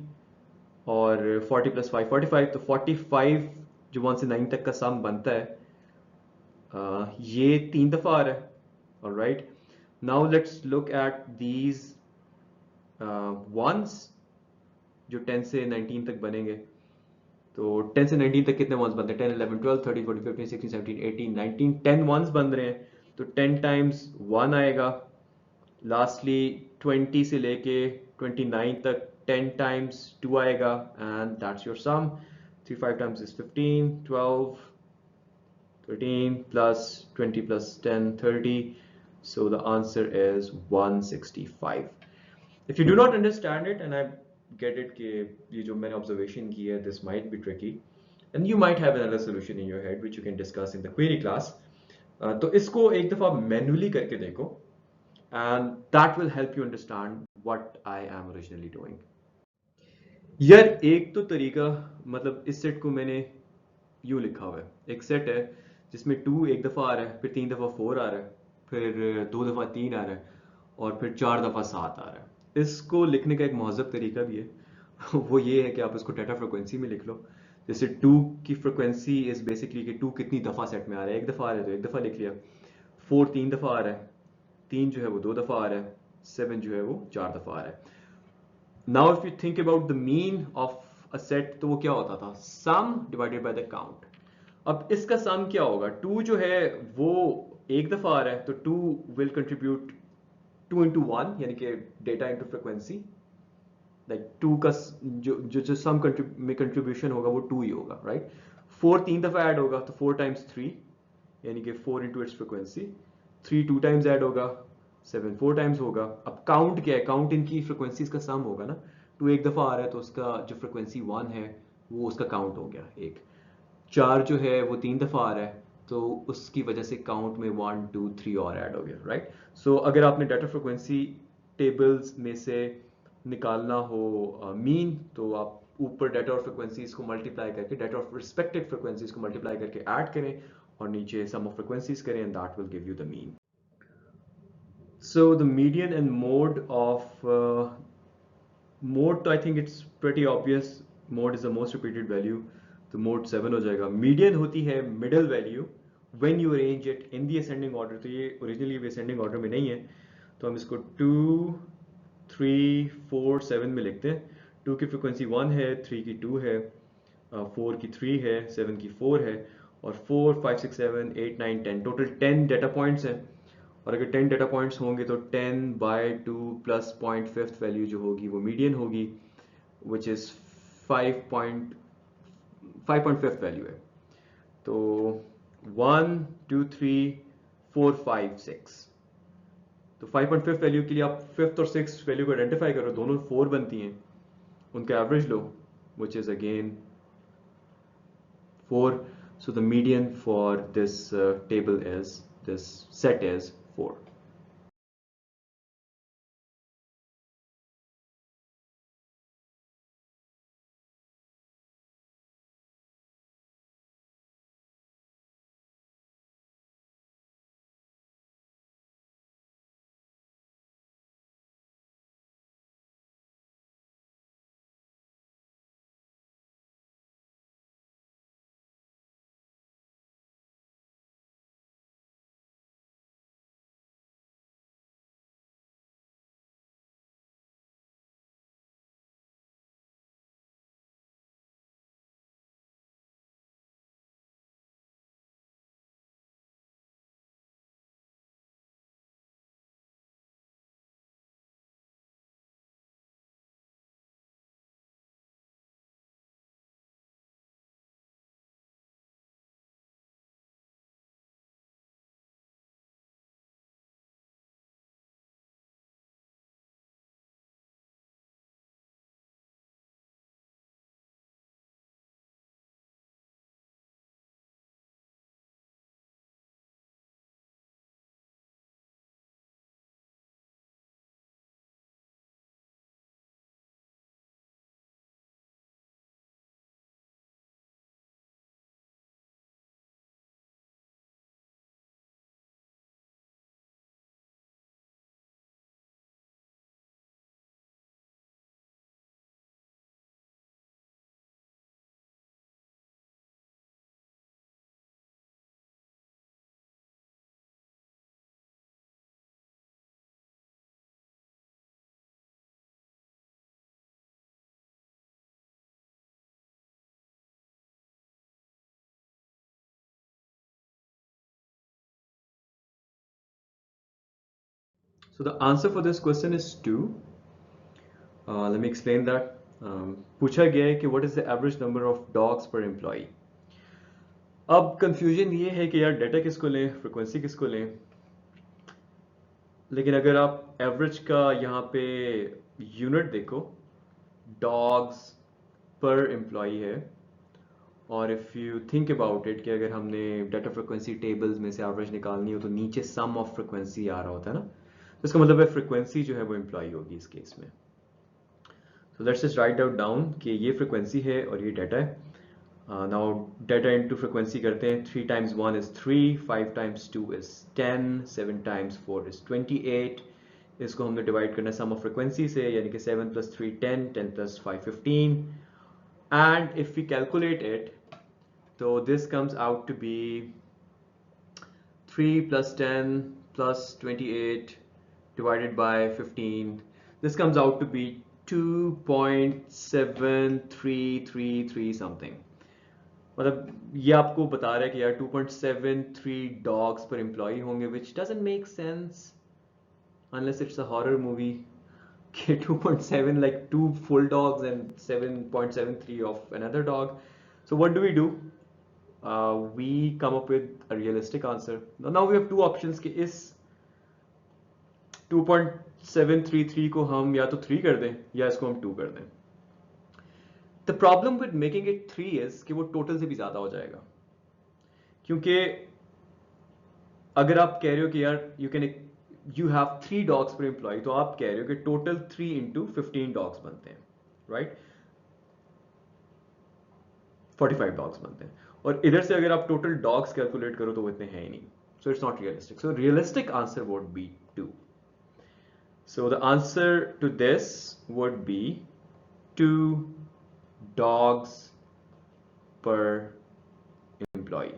और 40 + 5 45, तो 45 जो 1 से 9 तक का सम बनता है, ये 3 दफ़ा आ रहा है। Alright, now let's look at these once जो 10 से 19 तक बनेंगे। तो 10 से 19 तक कितने वंस बनते हैं? 10 11 12 13 14 15 16 17 18 19 10 वंस बन रहे हैं। तो 10 टाइम्स 1 आएगा। लास्टली 20 से लेके 29 तक 10 टाइम्स 2 आएगा, and that's your sum. 3 5 times is 15, 12 13 plus 20 plus 10 30, so the answer is 165. If you do not understand it, and I get it कि ये जो मैंने observation की है, this might be tricky and you might have another solution in your head which you can discuss in the query class. तो इसको एक दफ़ा manually करके देखो, and that will help you understand what I am originally doing. यार एक तो तरीका, मतलब इस सेट को मैंने यूं लिखा हुआ है, एक सेट है जिसमें 2 एक दफ़ा आ रहा है, फिर 3 दफ़ा 4 आ रहा है, फिर 2 दफ़ा 3 आ रहा है, और फिर 4 दफ़ा 7 आ रहा है। इसको लिखने का एक महज़ब तरीका भी है वो ये है कि आप इसको डेटा फ्रिक्वेंसी में लिख लो। जैसे 2 की फ्रिक्वेंसी इज़ बेसिकली कि 2 कितनी दफ़ा सेट में आ रहा है। एक दफ़ा आ रहा है तो एक दफ़ा लिख लिया, 4 3 दफ़ा आ रहा है, 3 जो है वो 2 दफ़ा आ रहा है, 7 जो है वो 4 दफ़ा आ रहा है। Now if you think about the mean of a set, तो वो क्या होता था? सम डिवाइडेड बाय द काउंट। अब इसका सम क्या होगा? 2 जो है वो एक दफा आ रहा है, तो 2 विल कंट्रीब्यूट 2 into 1, यानी कि डेटा इंटू फ्रिक्वेंसी, लाइक 2 का जो जो जो सम में कंट्रीब्यूशन होगा वो 2 ही होगा, राइट? 4 3 दफा ऐड होगा, तो 4 टाइम्स 3, यानी कि 4 into its frequency. 3 2 times add होगा, 7 4 टाइम्स होगा। अब काउंट क्या है? काउंट इनकी फ्रिक्वेंसीज का सम होगा ना। 2 एक दफा आ रहा है तो उसका जो फ्रिक्वेंसी 1 है वो उसका काउंट हो गया एक। 4 जो है वो 3 दफा आ रहा है, तो उसकी वजह से काउंट में 1 2 3 और ऐड हो गया, राइट? सो अगर आपने डाटा फ्रिक्वेंसी टेबल्स में से निकालना हो मीन, तो आप ऊपर डाटा और फ्रिक्वेंसीज को मल्टीप्लाई करके, डाटा ऑफ रिस्पेक्टेड फ्रिक्वेंसीज को मल्टीप्लाई करके ऐड करें, और नीचे सम ऑफ फ्रिक्वेंसीज करें, and that will give you the mean. So the median and mode of mode, तो I think it's pretty obvious. Mode is the most repeated value, तो mode 7 हो जाएगा. Median होती है middle value when you arrange it in the ascending order. तो ये originally भी ascending order में नहीं है, तो हम इसको 2 3 4 7 में लिखते हैं. 2 की फ्रिक्वेंसी 1 है, 3 की 2 है, 4 की 3 है, 7 की 4 है, और 4 5 6 7 8 9 10, टोटल 10 डेटा पॉइंट्स हैं. और अगर 10 डेटा पॉइंट्स होंगे तो 10/2 प्लस 0.5 वैल्यू जो होगी वो मीडियन होगी, विच इज़ 5.5 वैल्यू है. तो 1 2 3 4 5 6, तो 5.5 वैल्यू के लिए आप फिफ्थ और सिक्स वैल्यू को आइडेंटिफाई करो, दोनों 4 बनती हैं, उनका average low, which is again 4. So the median for this table is, this set is 4. So the answer for this question is 2. Let me explain that. पूछा गया है कि what is the average number of dogs per employee. अब confusion ये है कि यार data किसको लें, फ्रिक्वेंसी किसको लें. लेकिन अगर आप एवरेज का यहाँ पे यूनिट देखो, डॉग्स पर एम्प्लॉई है, और if you think about it कि अगर हमने डाटा फ्रिक्वेंसी टेबल्स में से एवरेज निकालनी हो तो नीचे सम ऑफ फ्रिक्वेंसी आ रहा होता है ना, तो इसका मतलब है फ्रिक्वेंसी जो है वो एम्प्लॉई होगी इस केस में. So let's just write out down कि ये frequency है और ये data है. Now data into frequency करते हैं. 3 times 1 is 3, 5 times 2 is 10, 7 times 4 is 28. इसको हमने divide करना है sum of frequency से, यानी कि 7 plus 3 10, 10 plus 5 15. And if we calculate it, so this comes out to be 3 plus 10 plus 28 divided by 15. This comes out to be 2.7333 something. मतलब ये आपको बता रहा है कि यार 2.73 डॉग्स पर एम्प्लॉय होंगे, which doesn't make sense unless it's a horror movie. 2.7 like 2 full dogs and 7.73 of another dog. So what do? We come up with a realistic answer. Now we have two options कि इस 2.733 को हम या तो 3 कर दें या इसको हम 2 कर दें. The problem with making it 3 is कि वो टोटल से भी ज्यादा हो जाएगा, क्योंकि अगर आप कह रहे हो कि यार you have 3 dogs per employee, तो आप कह रहे हो कि टोटल 3 into 15 dogs बनते हैं, right? 45 डॉग्स बनते हैं. और इधर से अगर आप टोटल डॉग्स कैलकुलेट करो तो वो इतने हैं ही नहीं. So it's not realistic. So realistic answer would be 2. So the answer to this would be 2 dogs per employee.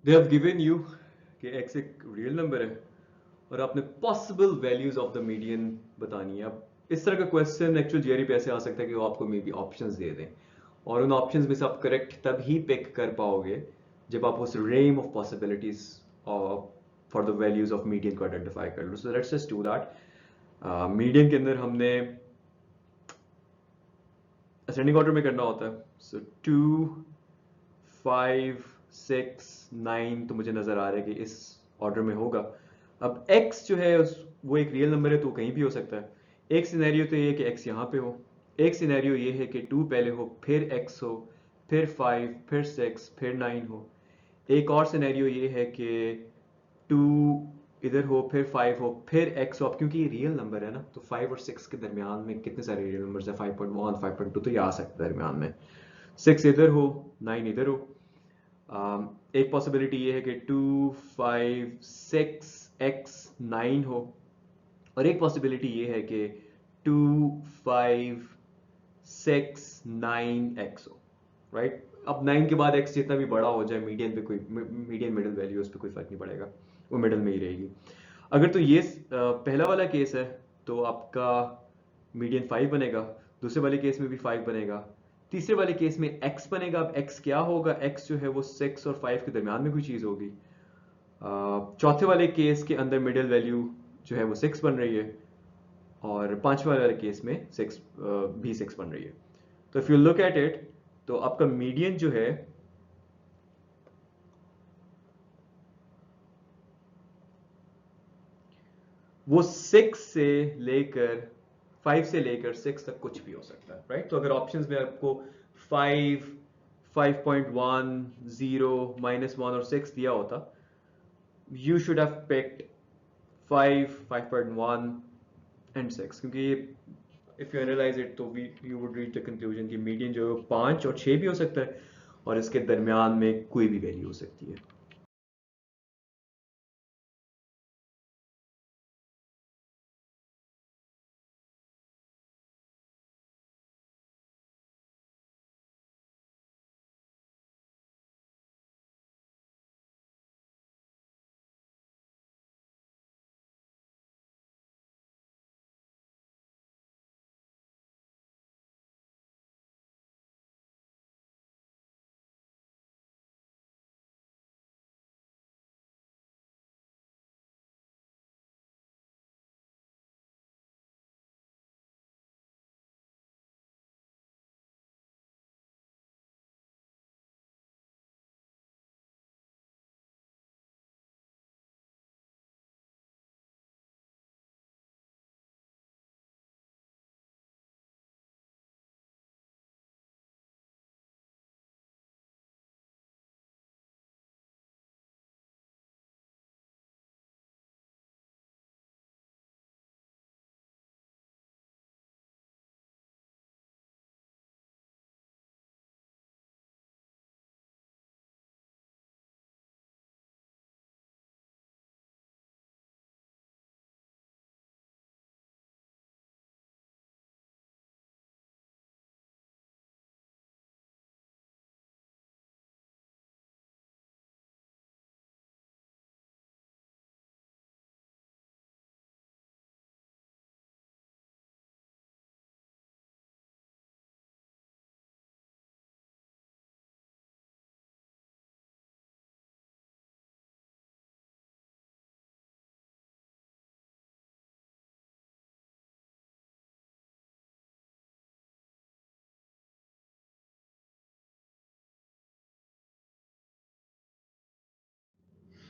They have given you कि x एक रियल नंबर है और आपने possible values of the median बतानी है. अब इस तरह का क्वेश्चन एक्चुअल जीआरई पे ऐसे आ सकता है कि वो आपको मे बी ऑप्शंस दे दें, और उन ऑप्शंस में से आप करेक्ट तब ही पिक कर पाओगे जब आप उस range of possibilities for the values of median को आइडेंटिफाई कर लो. So let's just do that. Median के अंदर हमने असेंडिंग ऑर्डर में करना होता है. सो 2 5 6 9 तो मुझे नजर आ रहा है कि इस ऑर्डर में होगा. अब x जो है वो एक रियल नंबर है तो कहीं भी हो सकता है. एक सिनेरियो तो ये है कि x यहाँ पे हो, एक सिनेरियो ये है कि 2 पहले हो, फिर x हो, फिर 5, फिर 6, फिर 9 हो. एक और सिनेरियो ये है कि 2 इधर हो, फिर 5 हो, फिर x हो। अब क्योंकि ये रियल नंबर है ना, तो 5 और 6 के दरमियान में कितने सारे रियल नंबर्स हैं, 5.1 5.2, तो ये आ सकता है दरमियान में। 6 इधर हो, 9 इधर हो। एक पॉसिबिलिटी ये है कि 2 5 6 x 9 हो, और एक पॉसिबिलिटी ये है कि 2 5 6 9 x हो, राइट। अब 9 के बाद x जितना भी बड़ा हो जाए, मीडियन पे कोई मीडियन मिडिल वैल्यू, उस पर कोई फर्क नहीं पड़ेगा, वो मिडिल में ही रहेगी। अगर तो ये पहला वाला केस है, तो आपका मीडियन 5 बनेगा, दूसरे वाले केस में भी 5 बनेगा, तीसरे वाले केस में x बनेगा। अब x क्या होगा, x जो है वो 6 और 5 के दरमियान में कोई चीज़ होगी। चौथे वाले केस के अंदर मिडिल वैल्यू जो है वो 6 बन रही है, और पांचवे वाले केस में 6 भी 6 बन रही है। तो if you look at it, तो आपका मीडियन जो है वो 6 से लेकर 5 से लेकर 6 तक कुछ भी हो सकता है, राइट। तो अगर ऑप्शंस में आपको 5 5.1 0 -1 और 6 दिया होता, you should have picked 5 5.1 and 6, क्योंकि इफ यू एनालाइज इट, तो we you would reach the conclusion कि मीडियन जो है 5 और 6 भी हो सकता है, और इसके दरमियान में कोई भी वैल्यू हो सकती है।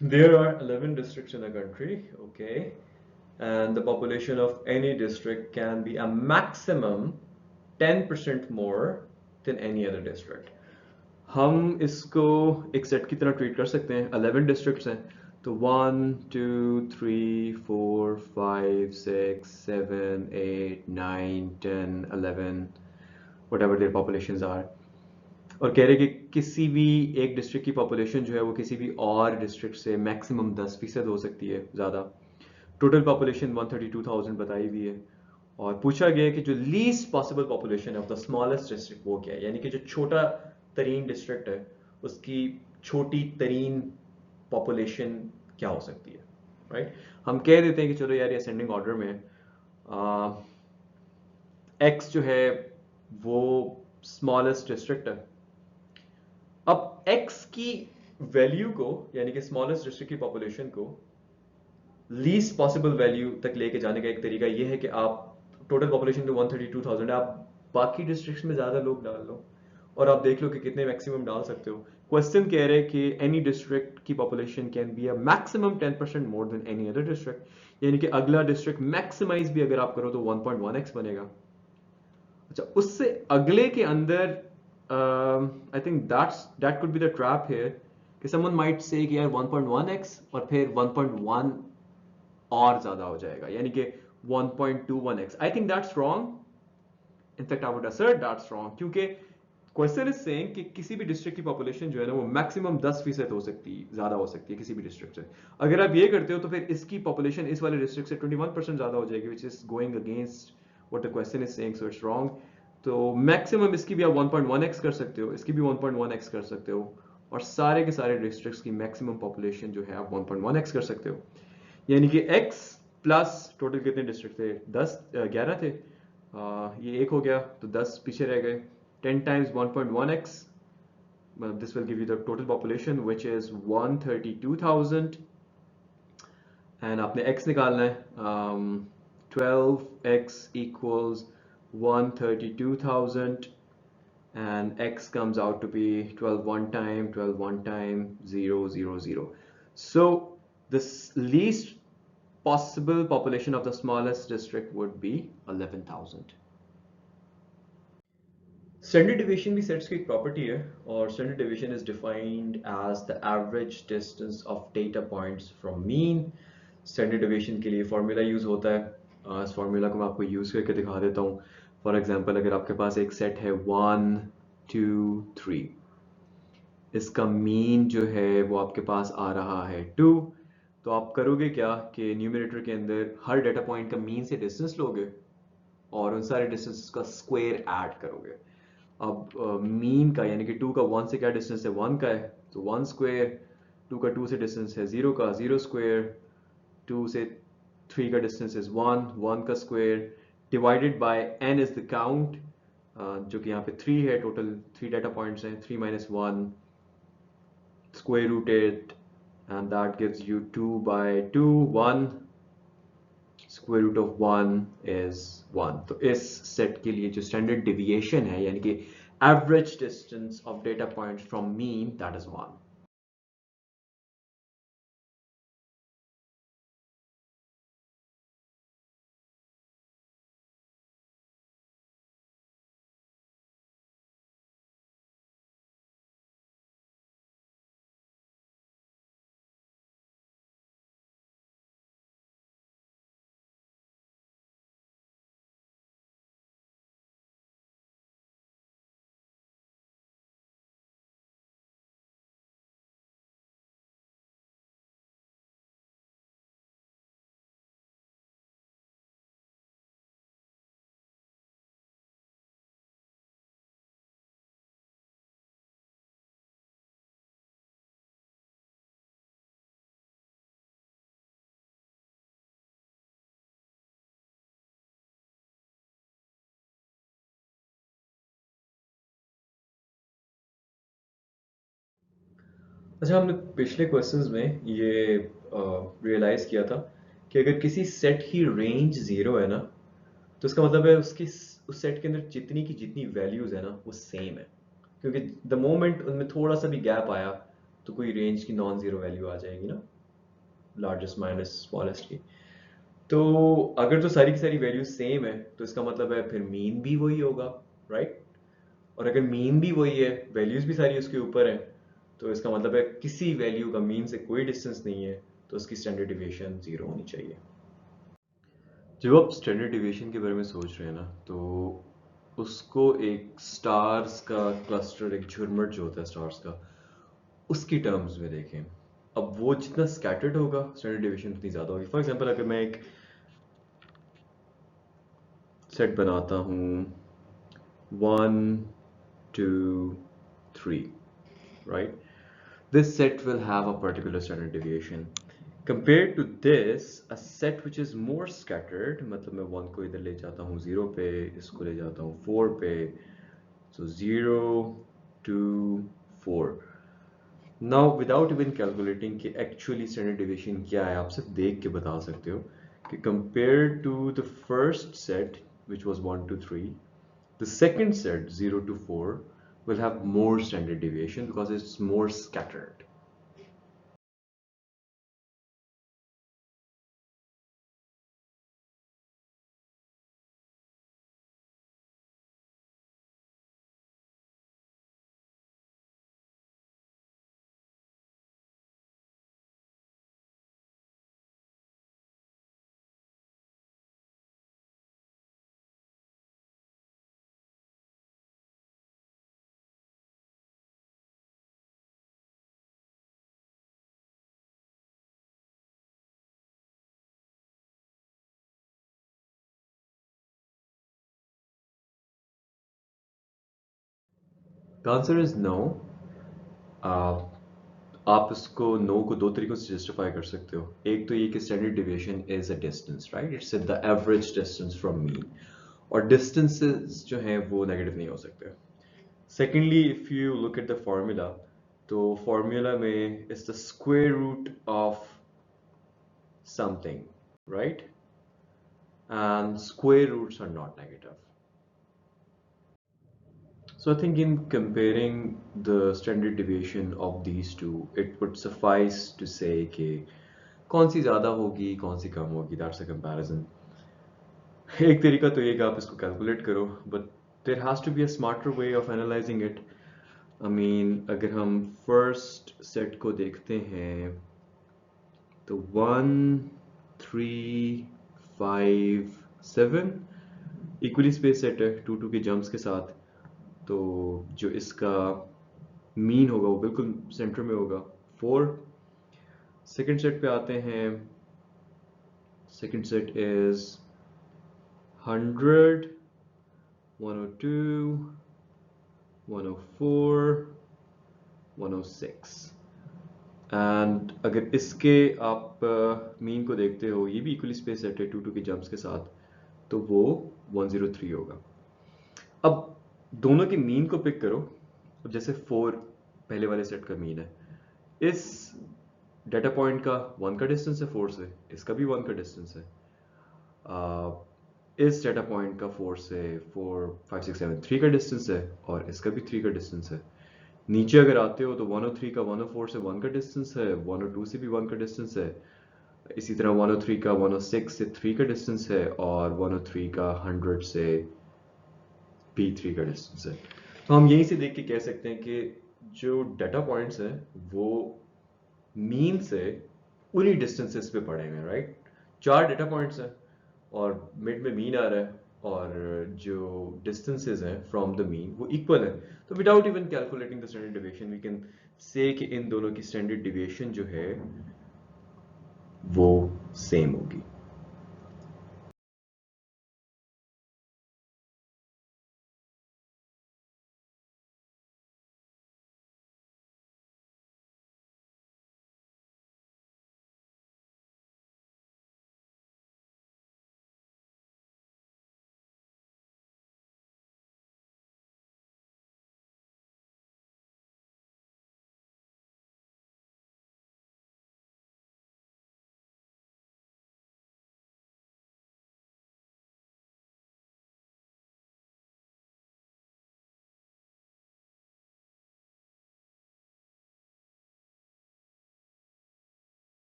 There are 11 districts in a country, okay, and the population of any district can be a maximum 10% more than any other district. हम इसको एक सेट की तरह ट्रीट कर सकते हैं। 11 डिस्ट्रिक्ट्स हैं, तो 1 2 3 4 5 6 7 8 9 10 11 whatever their populations are, और कह रहे कि किसी भी एक डिस्ट्रिक्ट की पॉपुलेशन जो है वो किसी भी और डिस्ट्रिक्ट से मैक्सिमम 10% हो सकती है ज़्यादा। टोटल पॉपुलेशन 132,000 बताई हुई है, और पूछा गया है कि जो लीस्ट पॉसिबल पॉपुलेशन है ऑफ द स्मॉलेस्ट डिस्ट्रिक्ट वो क्या है, यानी कि जो छोटा तरीन डिस्ट्रिक्ट है उसकी छोटी तरीन पॉपुलेशन क्या हो सकती है, राइट। हम कह देते हैं कि चलो यार ये असेंडिंग ऑर्डर में एक्स जो है वो स्मॉलेस्ट डिस्ट्रिक्ट है। अब x की वैल्यू को, यानी कि स्मॉलेस्ट डिस्ट्रिक्ट की पॉपुलेशन को लीस्ट पॉसिबल वैल्यू तक लेके जाने का एक तरीका ये है कि आप टोटल पॉपुलेशन तो 132,000 है, आप बाकी डिस्ट्रिक्ट्स में ज्यादा लोग डाल लो और आप देख लो कि कितने मैक्सिमम डाल सकते हो। क्वेश्चन कह रहे हैं कि एनी डिस्ट्रिक्ट की population can be a maximum 10% more than any other district, यानी कि अगला डिस्ट्रिक्ट मैक्सिमाइज भी अगर आप करो तो 1.1x बनेगा। अच्छा, उससे अगले के अंदर I think that could be the trap here कि समवन माइट से कि यार 1.1x और फिर 1.1 और ज़्यादा हो जाएगा, यानी कि 1.21x। I think that's wrong. In fact I would assert that's wrong, क्योंकि क्वेश्चन इज सेइंग कि किसी भी डिस्ट्रिक्ट की पॉपुलेशन जो है ना वो मैक्सिमम 10% हो सकती है, ज़्यादा हो सकती है किसी भी डिस्ट्रिक्ट से। अगर आप ये करते हो तो फिर इसकी पॉपुलेशन इस वाले डिस्ट्रिक्ट से 21% ज़्यादा हो जाएगी, which is going against what the question is saying, so it's wrong. तो मैक्सिमम इसकी भी आप 1.1x कर सकते हो, इसकी भी 1.1x कर सकते हो, और सारे के सारे डिस्ट्रिक्ट्स की मैक्सिमम पॉपुलेशन जो है आप 1.1x कर सकते हो। यानी कि x प्लस टोटल कितने डिस्ट्रिक्ट थे, 11 थे, ये एक हो गया तो 10 पीछे रह गए। 10 times 1.1x, this will give you the total population which is 132,000, and आपने x निकालना है, 12x equals 132,000, and x comes out to be 12 one time, 12 one time, 0 0 0. So this least possible population of the smallest district would be 11,000. Standard deviation भी sets की एक property है, और standard deviation is defined as the average distance of data points from mean. Standard deviation के लिए formula use होता है, इस फॉर्मूला को मैं आपको यूज करके दिखा देता हूँ। फॉर एग्जांपल, अगर आपके पास एक सेट है 1 2 3, इसका मीन जो है वो आपके पास आ रहा है 2, तो आप करोगे क्या कि न्यूमरेटर के अंदर हर डेटा पॉइंट का मीन से डिस्टेंस लोगे और उन सारे डिस्टेंस का स्क्वायर ऐड करोगे। अब मीन का यानी कि 2 का 1 से क्या डिस्टेंस है, 1 का है, तो 1 स्क्वायर, 2 का 2 से डिस्टेंस है 0 का, 0 स्क्वायर, 2 से 3 का डिस्टेंस इज 1, 1 का square, divided by n is the count, जो कि यहाँ पे 3 है, टोटल 3 डाटा पॉइंट्स हैं, 3 minus 1, square root it, and that gives you 2 by 2, 1, square root of 1 is 1। तो इस सेट के लिए जो स्टैंडर्ड डिविएशन है यानी कि average distance of data points from mean, that is 1। अच्छा, हमने पिछले क्वेश्चंस में ये रियलाइज किया था कि अगर किसी सेट की रेंज 0 है ना, तो इसका मतलब है उसकी उस सेट के अंदर जितनी की जितनी वैल्यूज है ना वो सेम है, क्योंकि द मोमेंट उनमें थोड़ा सा भी गैप आया तो कोई रेंज की नॉन जीरो वैल्यू आ जाएगी ना, लार्जेस्ट माइनस स्मॉलेस्ट की। तो अगर तो सारी की सारी वैल्यू सेम है तो इसका मतलब है फिर मीन भी वही होगा, राइट? और अगर मीन भी वही है, वैल्यूज भी सारी उसके ऊपर है, तो इसका मतलब है किसी वैल्यू का मीन से कोई डिस्टेंस नहीं है, तो उसकी स्टैंडर्ड डिविएशन 0 होनी चाहिए। जब आप स्टैंडर्ड डिविएशन के बारे में सोच रहे हैं ना, तो उसको एक स्टार्स का क्लस्टर, एक झुरमुट जो होता है स्टार्स का, उसकी टर्म्स में देखें। अब वो जितना स्कैटर्ड होगा स्टैंडर्ड डिविएशन उतनी ज़्यादा होगी। फॉर एग्जांपल, अगर मैं एक सेट बनाता हूँ 1 2 3, right? This set will have a particular standard deviation. Compared to this, a set which is more scattered, मतलब मैं 1 को इधर ले जाता हूँ 0 पे, इसको ले जाता हूँ 4 पे, so 0 2 4। Now without even calculating कि actually standard deviation क्या है, आप सिर्फ देख के बता सकते हो कि compared to the first set which was 1 2 3, the second set 0 to 4 will have more standard deviation because it's more scattered. The answer is no. uh, आप इसको नो को दो तरीकों से जस्टिफाई कर सकते हो। एक तो ये कि standard deviation is a distance, right? It's the average distance from mean, और डिस्टेंसेस जो हैं वो नेगेटिव नहीं हो सकते। Secondly, if you look at the formula, तो फॉर्मूला में is the square root of something, right? And square roots are not negative. So I think in comparing the standard deviation of these two, it would suffice to say कि कौन सी ज़्यादा होगी कौन सी कम होगी, that's a comparison. एक तरीका तो ये कि आप इसको कैलकुलेट करो, but there has to be a smarter way of analyzing it. I mean, अगर हम first set को देखते हैं तो 1 3 5 7 इक्वली स्पेस सेट है 2 के जंप्स के साथ, तो जो इसका मीन होगा वो बिल्कुल सेंटर में होगा 4. सेकंड सेट पे आते हैं, सेकंड सेट इज 100 102 104 106. एंड अगर इसके आप मीन को देखते हो, ये भी इक्वली स्पेस सेट है 2 के जंप्स के साथ, तो वो 103 होगा. अब दोनों के मीन को पिक करो. अब जैसे 4 पहले वाले सेट का मीन है, इस डाटा पॉइंट का 1 का डिस्टेंस है 4 से, इसका भी 1 का डिस्टेंस है. आ, इस डाटा पॉइंट का 4 से 4 5 6 7 3 का डिस्टेंस है, और इसका भी 3 का डिस्टेंस है. नीचे अगर आते हो तो 103 का 104 से 1 का डिस्टेंस है, 102 से भी 1 का डिस्टेंस है. इसी तरह 103 का 106 से 3 का डिस्टेंस है, और 103 का 100 से भी 3 का डिस्टेंस है. तो हम यहीं से देख के कह सकते हैं कि जो डाटा पॉइंट्स हैं वो मीन से उन्हीं डिस्टेंसेस पे पड़े हुए हैं, राइट? 4 डेटा पॉइंट्स हैं और मिड में मीन आ रहा है, और जो डिस्टेंसेस हैं फ्रॉम द मीन वो इक्वल है. तो without even calculating the standard deviation we can say कि इन दोनों की स्टैंडर्ड डिविएशन जो है वो सेम होगी.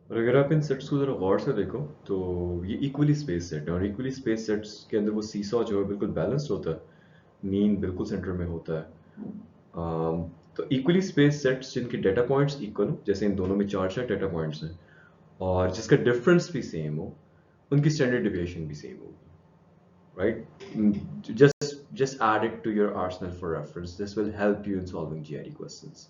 और अगर आप इन सेट्स को ज़रा गौर से देखो तो ये इक्वली स्पेस सेट है, और इक्वली स्पेस सेट्स के अंदर वो सीसॉ जो है बिल्कुल बैलेंस्ड होता है, मीन बिल्कुल सेंटर में होता है। तो इक्वली स्पेस सेट्स जिनके डेटा पॉइंट्स इक्वल हो, जैसे इन दोनों में चार चार डेटा पॉइंट्स हैं, और जिसका डिफरेंस भी सेम हो, उनकी स्टैंडर्ड डिविएशन भी सेम होगी, right? Just add it to your arsenal for reference. This will help you in solving GRE questions.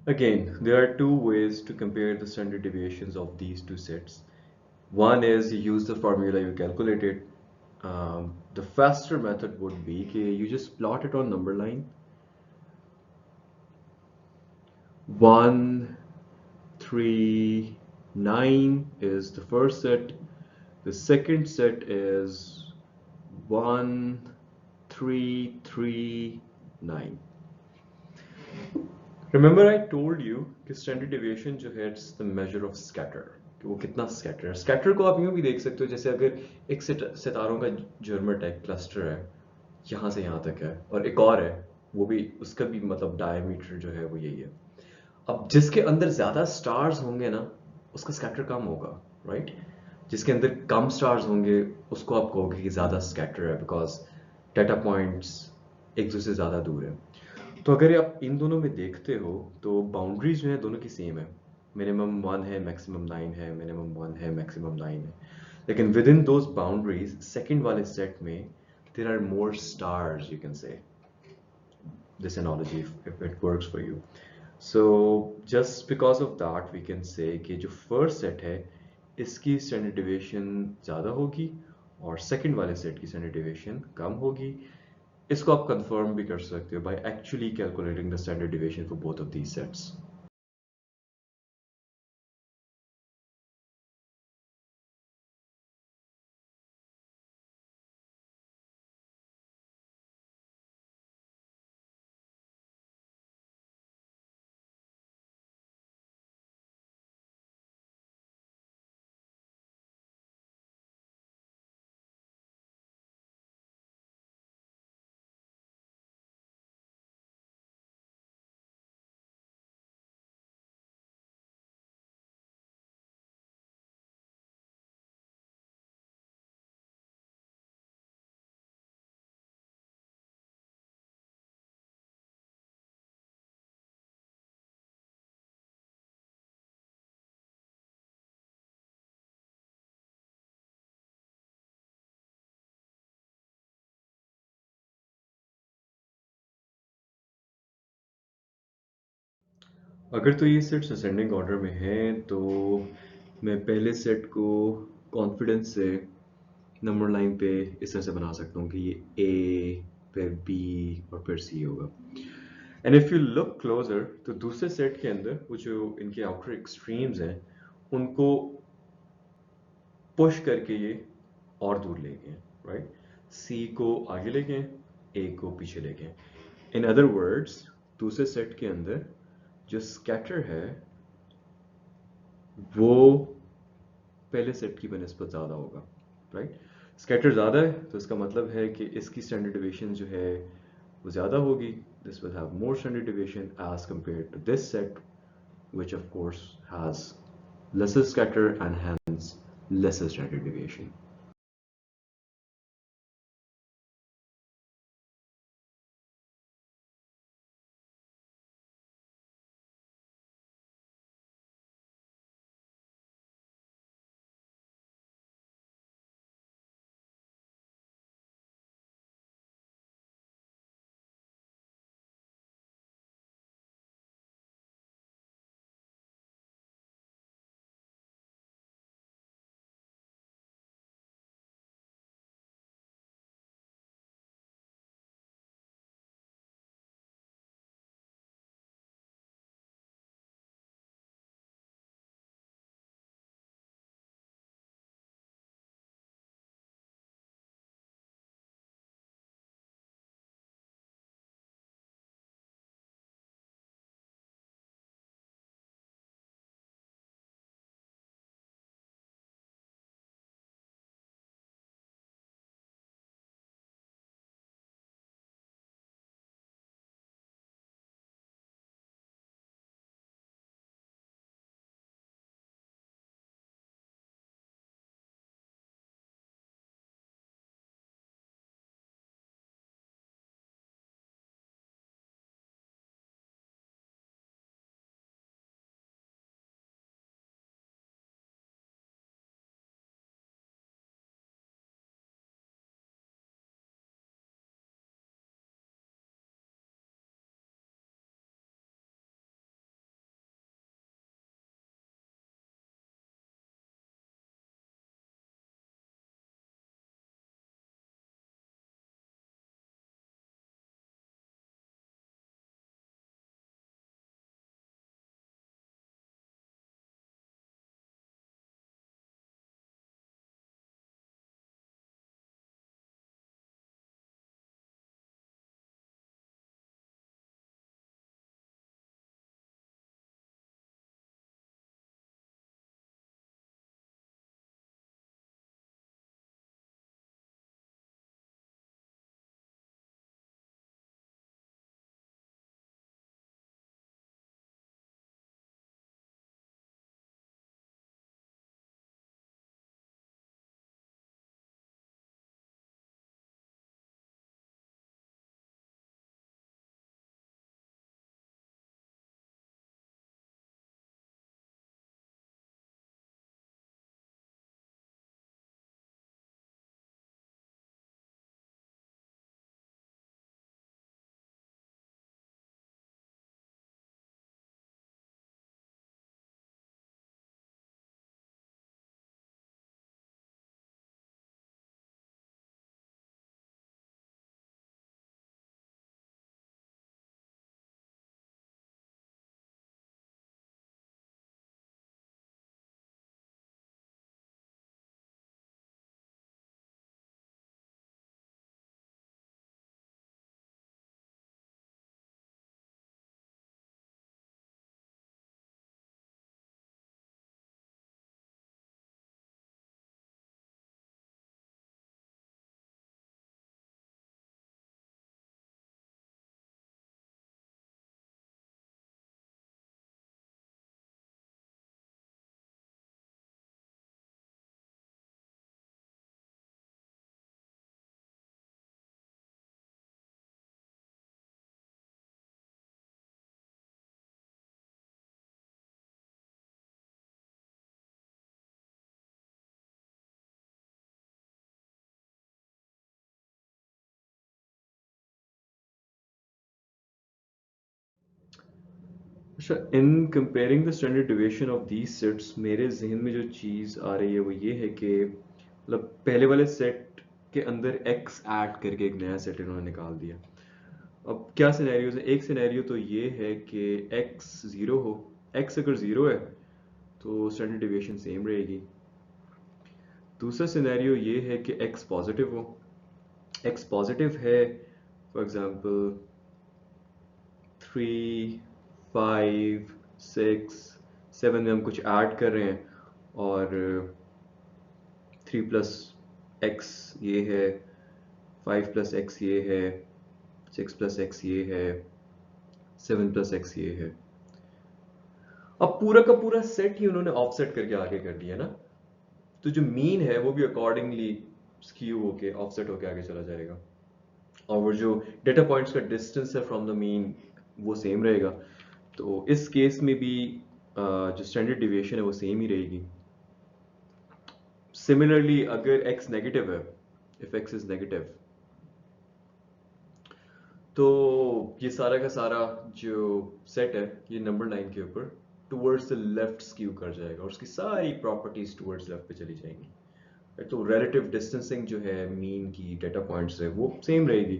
Again, there are two ways to compare the standard deviations of these two sets. One is you use the formula, you calculate it. The faster method would be you just plot it on number line. 1, 3, 9 is the first set. The second set is 1, 3, 3, 9. Remember I told you कि standard deviation जो है it's the measure of scatter, कि वो कितना scatter है. Scatter को आप यूं भी देख सकते हो, जैसे अगर एक सितारों का झुरमुट है, क्लस्टर है, यहाँ से यहाँ तक है, और एक और है, वो भी उसका भी मतलब डायमीटर जो है वो यही है. अब जिसके अंदर ज्यादा स्टार्स होंगे ना, उसका स्कैटर कम होगा, राइट? जिसके अंदर कम स्टार्स होंगे उसको आप कहोगे कि ज्यादा स्कैटर है, बिकॉज डेटा पॉइंट्स एक दूसरे से ज्यादा दूर है. तो अगर आप इन दोनों में देखते हो तो बाउंड्रीज जो है दोनों की सेम है. मिनिमम 1 है, मैक्सिमम 9 है, मिनिमम 1 है, मैक्सिमम 9 है. लेकिन within those boundaries second वाले सेट में there are more stars, you can say this analogy if it works for you. So just because of that we can say कि जो first set है इसकी standard deviation ज़्यादा होगी और second वाले set की standard deviation कम होगी. इसको आप confirm भी कर सकते हो by actually calculating the standard deviation for both of these sets. अगर तो ये सेट्स असेंडिंग ऑर्डर में हैं तो मैं पहले सेट को कॉन्फिडेंस से नंबर लाइन पे इस तरह से बना सकता हूँ कि ये ए, फिर बी और फिर सी होगा. And if you look closer तो दूसरे सेट के अंदर वो जो इनके आउटर एक्सट्रीम्स हैं उनको पुश करके ये और दूर ले गए, राइट? सी को आगे ले गए, ए को पीछे ले गए. इन अदर वर्ड्स दूसरे सेट के अंदर जो स्कैटर है वो पहले सेट की बनस्बत ज़्यादा होगा, राइट। स्कैटर ज़्यादा है तो इसका मतलब है कि इसकी स्टैंडर्ड डिविएशन जो है वो ज़्यादा होगी, this will have more standard deviation as compared to this set which of course has lesser scatter and hence lesser standard deviation. अच्छा, इन comparing the standard deviation of these sets मेरे जहन में जो चीज़ आ रही है वो ये है कि मतलब पहले वाले सेट के अंदर x ऐड करके एक नया सेट इन्होंने निकाल दिया। अब क्या सिनेरियोज है, एक सिनेरियो तो ये है कि x ज़ीरो हो, x अगर ज़ीरो है तो स्टैंडर्ड डिविएशन सेम रहेगी। दूसरा सिनेरियो ये है कि x पॉजिटिव हो, x पॉजिटिव है, फॉर एग्जांपल 3, 5, 6, 7 में हम कुछ ऐड कर रहे हैं और 3 प्लस एक्स ये है, 5 प्लस एक्स ये है, 6 प्लस एक्स ये है, 7 प्लस एक्स ये है। अब पूरा का पूरा सेट ही उन्होंने ऑफसेट करके आगे कर दिया ना, तो जो मीन है वो भी अकॉर्डिंगली स्क्यू होके ऑफसेट होके आगे चला जाएगा, और वो जो डेटा पॉइंट्स का डिस्टेंस है फ्रॉम द मीन वो सेम रहेगा। तो इस केस में भी जो स्टैंडर्ड डिविएशन है वो सेम ही रहेगी। सिमिलरली अगर x नेगेटिव है, इफ x इज नेगेटिव, तो ये सारा का सारा जो सेट है ये नंबर लाइन के ऊपर टुवर्ड्स द लेफ्ट स्क्यू कर जाएगा और उसकी सारी प्रॉपर्टीज टुवर्ड्स लेफ्ट पे चली जाएंगी। तो रिलेटिव डिस्टेंसिंग जो है मीन की डेटा पॉइंट्स है वो सेम रहेगी।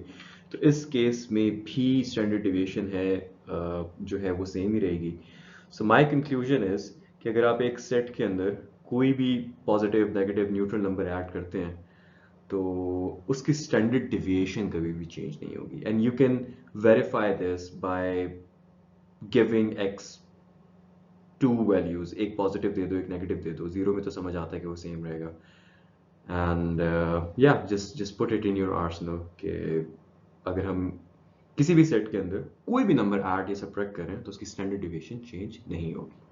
तो इस केस में भी स्टैंडर्ड डिविएशन है जो है वो सेम ही रहेगी। सो माय कंक्लूजन इज कि अगर आप एक सेट के अंदर कोई भी positive negative neutral number add करते हैं तो उसकी स्टैंडर्ड डिविएशन कभी भी चेंज नहीं होगी, and you can verify this by giving x to values, एक पॉजिटिव दे दो एक नेगेटिव दे दो, जीरो में तो समझ आता है कि वो सेम रहेगा। एंड या just put it in your Arsenal कि अगर हम किसी भी सेट के अंदर कोई भी नंबर ऐड या सब्ट्रैक्ट करें तो उसकी स्टैंडर्ड डिविएशन चेंज नहीं होगी।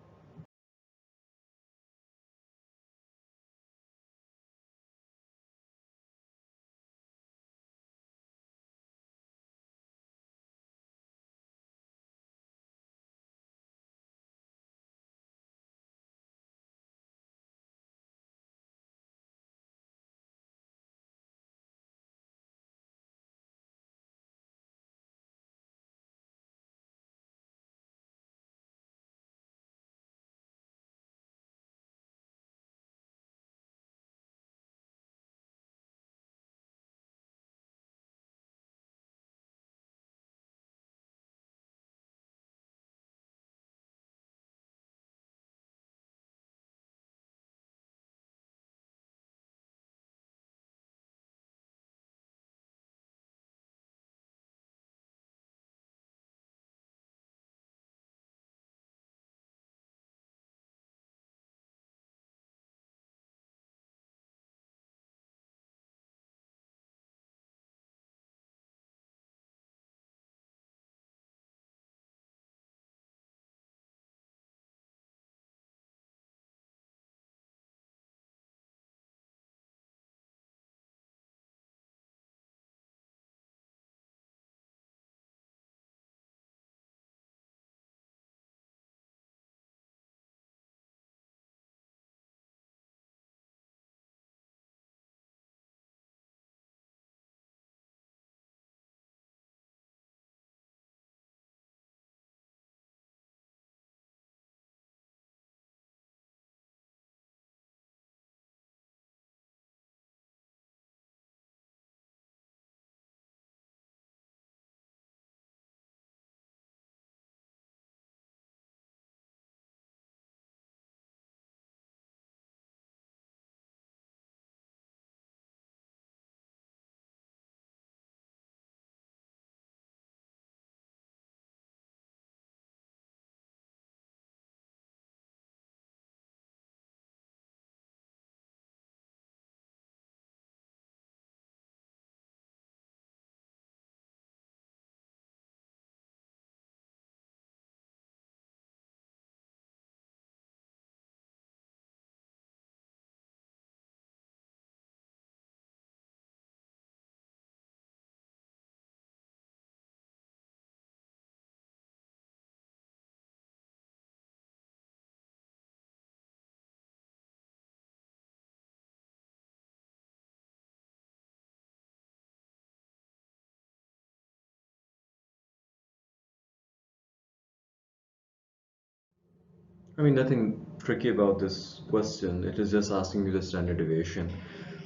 I mean, nothing tricky about this question. It is just asking you the standard deviation.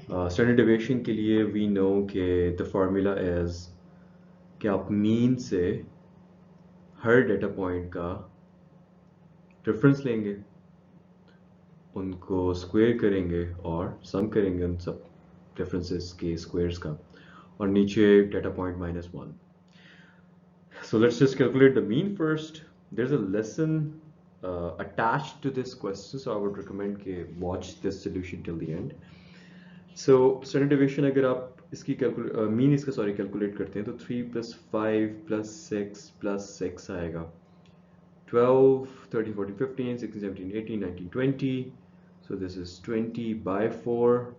Standard deviation के लिए we know कि the formula is कि आप mean से हर डेटा पॉइंट का डिफरेंस लेंगे, उनको स्क्वायर करेंगे और सम करेंगे उन सब डिफरेंसेस के स्क्वायर्स का, और नीचे data point -1. So let's just calculate the mean first. There's a lesson attached to this question, so I would recommend कि watch this solution till the end. So standard deviation अगर आप इसकी mean इसका calculate करते हैं तो 3 + 5 + 6 + 6 आएगा 12, 13, 14, 15, 16, 17, 18, 19, 20. So this is 20 by 4.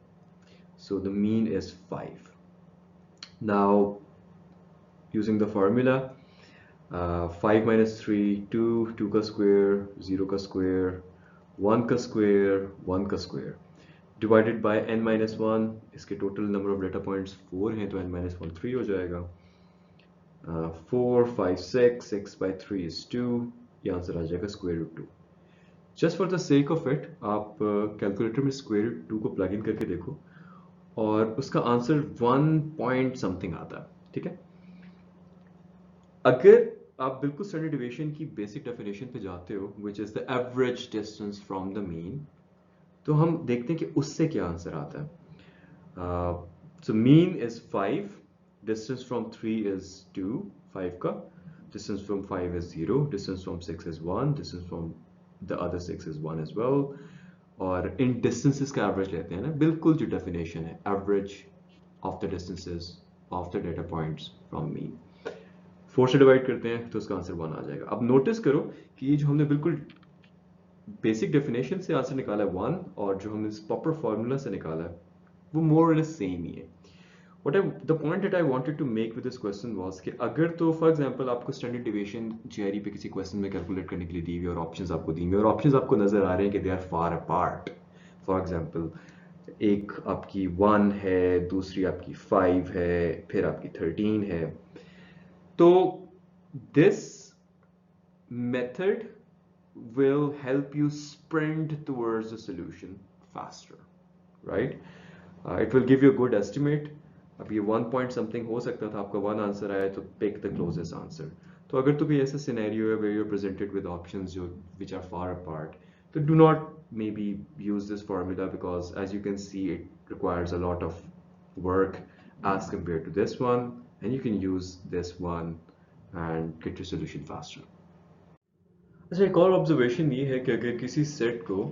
So the mean is 5. Now using the formula, 5 minus 3, 2, 2 का square, 0 का square, 1 का square, 1 का square, divided by n minus 1. इसके total number of data points 4 हैं तो n minus 1 3 हो जाएगा. 4, 5, 6, 6 by 3 is 2. ये आंसर आ जाएगा square root 2. Just for the sake of it, आप कैलकुलेटर में square root 2 को प्लग इन करके देखो और उसका आंसर 1 point something आता है. ठीक है. अगर आप बिल्कुल स्टैंडर्ड डेविएशन की बेसिक डेफिनेशन पे जाते हो which is the average distance from the mean, तो हम देखते हैं कि उससे क्या आंसर आता है. So mean is 5, distance from 3 is 2, 5 का, distance from 5 is 0, distance from 6 is 1, distance from the other 6 is 1 as well. और इन distances का average लेते हैं ना, बिल्कुल जो definition है average of the distances of the data points from mean. 4 से डिवाइड करते हैं तो उसका आंसर 1 आ जाएगा. अब नोटिस करो कि ये जो हमने बिल्कुल बेसिक डेफिनेशन से आंसर निकाला है 1 और जो हमने इस प्रॉपर फार्मूला से निकाला है वो मोर और लेस सेम ही है. The point that I wanted to make with this question was कि अगर तो फॉर एग्जांपल आपको स्टैंडर्ड डेविएशन जीआरई पे किसी क्वेश्चन में कैलकुलेट करने के लिए दी हुई और ऑप्शंस आपको दी हुई और ऑप्शंस आपको नजर आ रहे हैं कि they are far apart. For example एक आपकी 1 है, दूसरी आपकी 5 है, फिर आपकी 13 है. तो this method will help you sprint towards the solution faster, right? It will give you a good estimate. अब ये 1 point something हो सकता था, आपका 1 आंसर आया तो pick the closest answer. तो अगर तो कोई ऐसा scenario है where you're presented with options जो which are far apart, तो do not maybe use this formula because as you can see it requires a lot of work as compared to this one, and you can use this one and get your solution faster. अच्छा, एक और observation ये है कि अगर किसी set को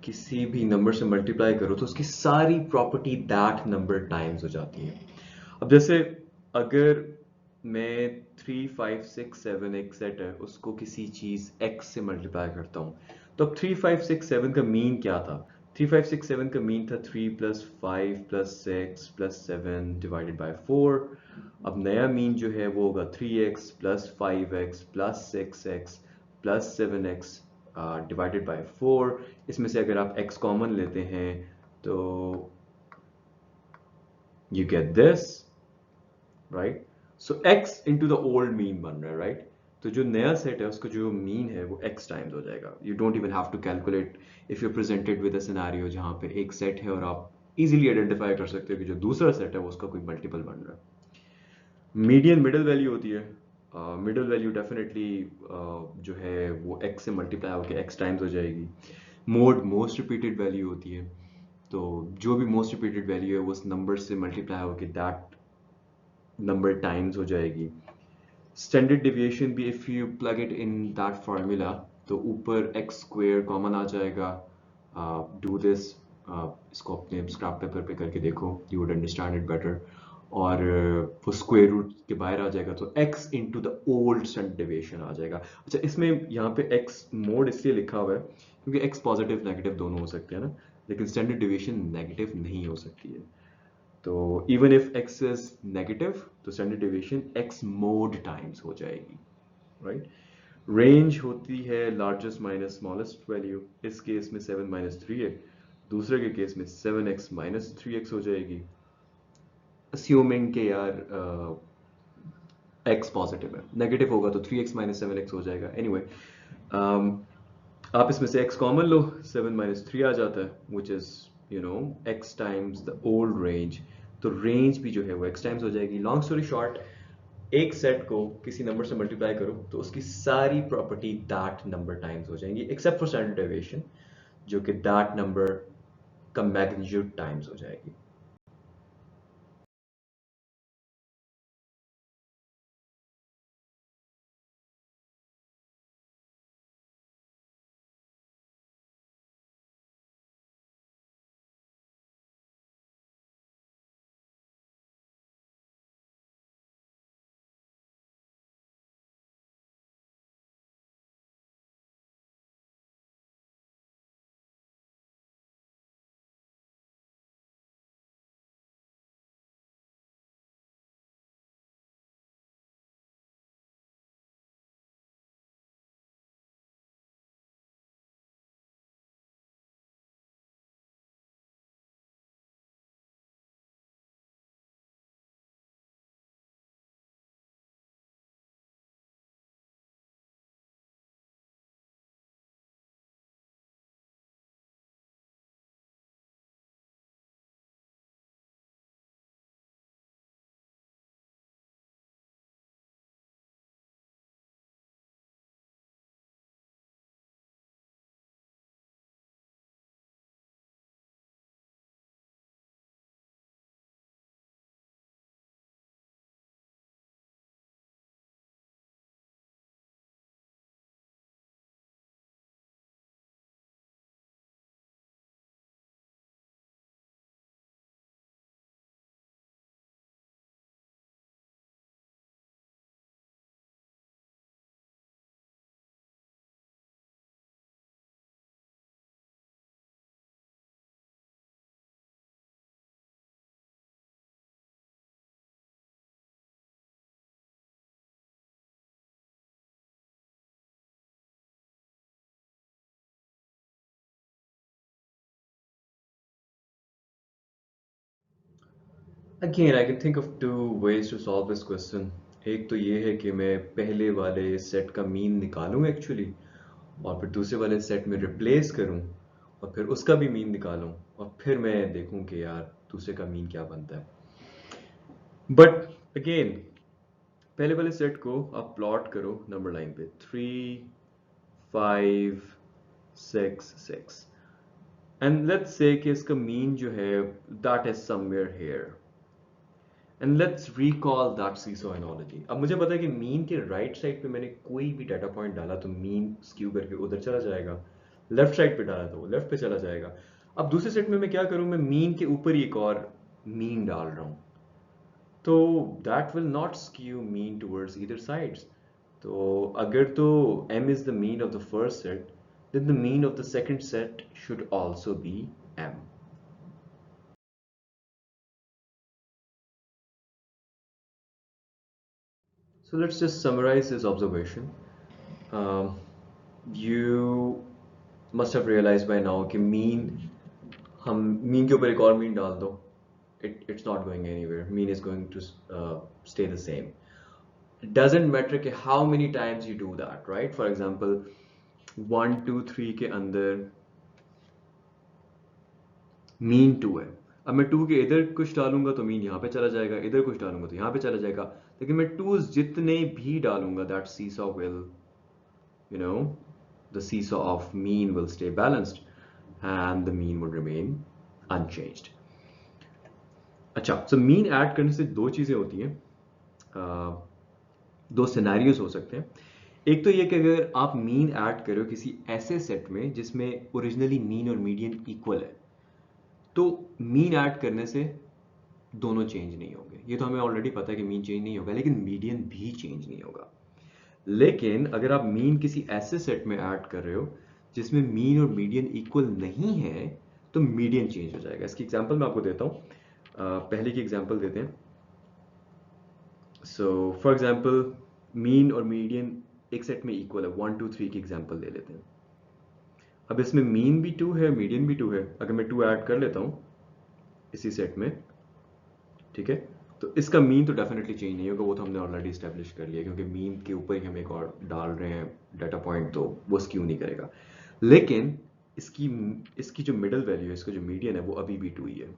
किसी भी नंबर से मल्टीप्लाई करो तो उसकी सारी प्रॉपर्टी दैट नंबर टाइम्स हो जाती है. अब जैसे अगर मैं 3, 5, 6, 7 एक सेट है उसको किसी चीज x से मल्टीप्लाई करता हूँ तो अब 3, 5, 6, 7 का मीन क्या था? 3, 5, 6, 7 का मीन था 3 + 5 + 6 + 7 डिवाइडेड बाय 4. अब नया मीन जो है वो होगा 3x + 5x + 6x + 7x divided by 4. इसमें से अगर आप x कॉमन लेते हैं तो you get this, right? So x into the old mean बन रहा है, right? तो जो नया सेट है उसका जो मीन है वो x टाइम्स हो जाएगा. You don't even have to calculate if you're presented with a scenario जहाँ पे एक सेट है और आप easily identify कर सकते हो कि जो दूसरा सेट है वो उसका कोई मल्टीपल बन रहा है. मीडियन मिडिल वैल्यू होती है. मिडिल वैल्यू डेफिनेटली जो है वो x से मल्टीप्लाई होकर x टाइम्स हो जाएगी. मोड मोस्ट रिपीटेड वैल्यू होती है, तो जो भी मोस्ट रिपीटेड वैल्यू है वो उस नंबर से मल्टीप्लाई होकर दैट नंबर टाइम्स हो जाएगी. स्टैंडर्ड डेविएशन भी if you plug it in that formula तो ऊपर x स्क्वायर कॉमन आ जाएगा. डू दिस, इसको अपने स्क्रैप पेपर पे करके देखो, you would understand it better. और वो स्क्वायर रूट के बाहर आ जाएगा तो x into the old standard deviation आ जाएगा. अच्छा, इसमें यहाँ पे x मोड इसलिए लिखा हुआ है क्योंकि x पॉजिटिव नेगेटिव दोनों हो सकते हैं ना, लेकिन स्टैंडर्ड डेविएशन नेगेटिव नहीं हो सकती है. तो even if x is negative तो standard deviation x mod times हो जाएगी, राइट? रेंज होती है लार्जेस्ट माइनस स्मॉलेस्ट वैल्यू. इस केस में 7 - 3 है, दूसरे के केस में 7x - 3x हो जाएगी, अस्यूमिंग के यार x पॉजिटिव है. नेगेटिव होगा तो 3x - 7x हो जाएगा. एनीवे आप इसमें से x कॉमन लो, 7 - 3 आ जाता है which is x times the old range. तो रेंज भी जो है वो x टाइम्स हो जाएगी. लॉन्ग स्टोरी शॉर्ट, एक सेट को किसी नंबर से मल्टीप्लाई करो तो उसकी सारी प्रॉपर्टी दैट नंबर टाइम्स हो जाएंगी एक्सेप्ट फॉर स्टैंडर्ड डेविएशन जो कि दैट नंबर का मैग्नीट्यूड टाइम्स हो जाएगी. Again I can think of two ways to solve this question. एक तो ये है कि मैं पहले वाले सेट का मीन निकालूं एक्चुअली, और फिर दूसरे वाले सेट में रिप्लेस करूं, और फिर उसका भी मीन निकालूं, और फिर मैं देखूं कि यार दूसरे का मीन क्या बनता है। बट अगेन पहले वाले सेट को आप प्लॉट करो नंबर लाइन पे, 3 5 6 6, एंड लेट्स से कि इसका मीन जो है that is somewhere here, and let's recall that seesaw analogy. अब मुझे पता है कि मीन के राइट साइड पे मैंने कोई भी डाटा पॉइंट डाला तो मीन स्क्यू करके उधर चला जाएगा, लेफ्ट साइड पे डाला तो वो लेफ्ट पे चला जाएगा। अब दूसरे सेट में मैं क्या करूं, मैं मीन के ऊपर ही एक और मीन डाल रहा हूं, तो that will not skew mean towards either sides. तो अगर तो m is the mean of the first set, then the mean of the second set should also be m. So let's just summarize this observation. Um, you must have realized by now कि mean, हम mean के ऊपर एक और mean डाल दो, it's not going anywhere. Mean is going to stay the same. It doesn't matter कि how many times you do that, right? For example, 1 2 3 के अंदर मीन 2 है। अब मैं 2 के इधर कुछ डालूंगा तो मीन यहाँ पे चला जाएगा, इधर कुछ डालूंगा तो यहाँ पे चला जाएगा। लेकिन मैं 2 जितने भी डालूंगा, that seesaw will, you know, the seesaw of mean will stay balanced and the mean would remain unchanged. अच्छा, so mean ऐड करने से दो चीजें होती हैं, दो सिनेरियोज हो सकते हैं। एक तो ये कि अगर आप मीन ऐड करो किसी ऐसे सेट में जिसमें ओरिजिनली मीन और मीडियन इक्वल है, तो मीन ऐड करने से दोनों चेंज नहीं होंगे। ये तो हमें ऑलरेडी पता है कि मीन चेंज नहीं होगा, लेकिन मीडियन भी चेंज नहीं होगा। लेकिन अगर आप मीन किसी ऐसे सेट में ऐड कर रहे हो जिसमें मीन और मीडियन इक्वल नहीं है, तो मीडियन चेंज हो जाएगा। इसकी एग्जांपल मैं आपको देता हूँ। पहले की एग्जांपल देते हैं। सो फॉर एग्जांपल, मीन और मीडियन एक सेट में इक्वल है, 1 2 3 की एग्जांपल ले लेते हैं। अब इसमें मीन भी 2 है, मीडियन भी 2 है। अगर मैं 2 ऐड कर लेता हूँ इसी सेट में, ठीक है, तो इसका मीन तो डेफिनेटली चेंज नहीं होगा, वो तो हमने ऑलरेडी स्टैब्लिश कर लिया, क्योंकि मीन के ऊपर ही हम एक और डाल रहे हैं डाटा पॉइंट, तो वो स्क्यू नहीं करेगा। लेकिन इसकी इसकी जो मिडल वैल्यू है, इसका जो मीडियन है, वो अभी भी 2 ही है,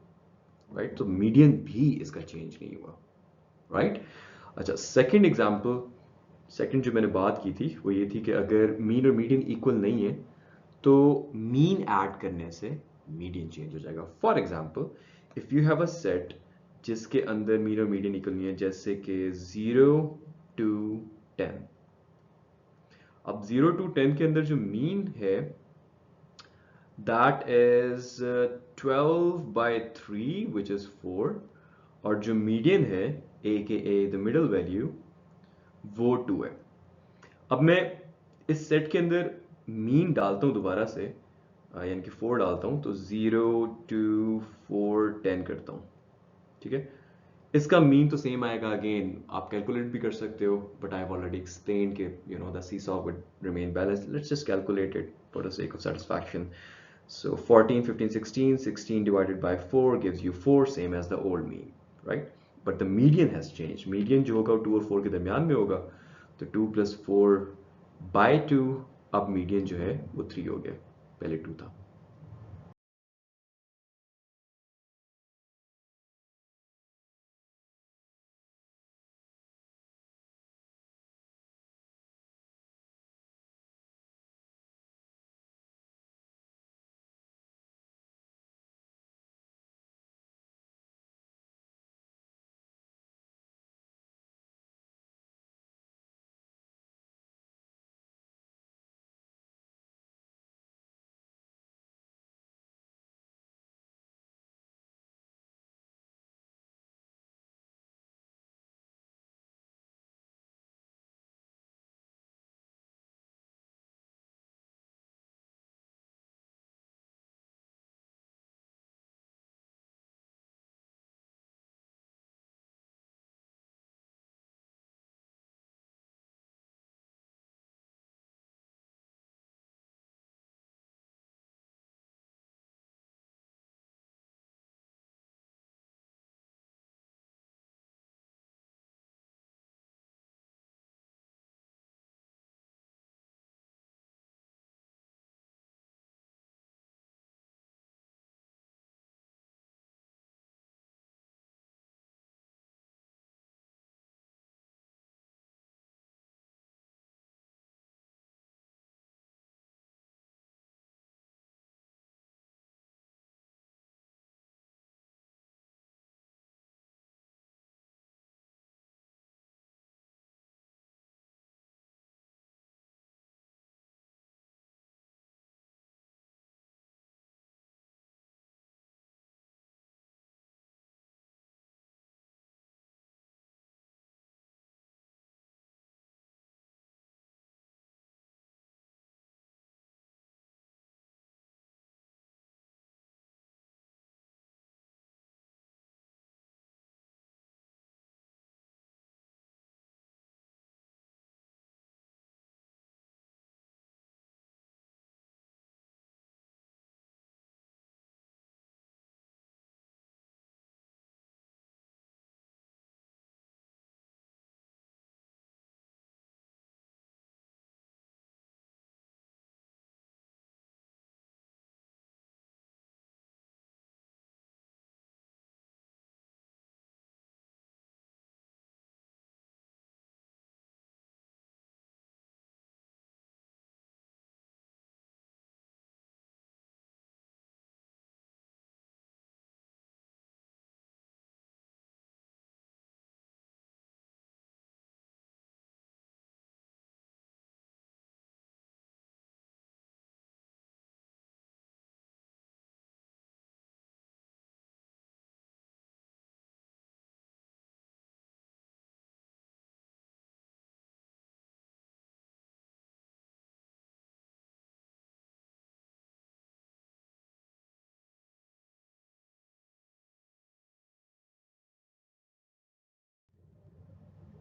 राइट? तो मीडियन भी इसका चेंज नहीं हुआ, राइट? अच्छा, सेकंड एग्जांपल, सेकंड जो मैंने बात की थी वो ये थी कि अगर मीन और मीडियन इक्वल नहीं है, तो मीन ऐड करने से मीडियन चेंज हो जाएगा। For example, if you have a set जिसके अंदर मीन और मीडियन इक्वल नहीं है, जैसे कि 0 टू 10। अब 0 टू 10 के अंदर जो मीन है दैट इज 12/3 विच इज 4, और जो मीडियन है ए के ए द मिडल वैल्यू, वो 2 है। अब मैं इस सेट के अंदर मीन डालता हूं दोबारा से, यानी कि 4 डालता हूं, तो 0 2 4 10 करता हूं, ठीक है। इसका मीन तो सेम आएगा। अगेन आप कैलकुलेट भी कर सकते हो, but I have already explained कि you know the seesaw would remain balanced. Let's just calculate it for the sake of satisfaction. So 14 15 16, 16 divided by 4 gives you 4, same as the old mean, right? But the median has changed. Median जो होगा 2 और 4 के दरमियान में होगा, तो 2 + 4/2, अब median जो है वो 3 हो गया, पहले 2 था।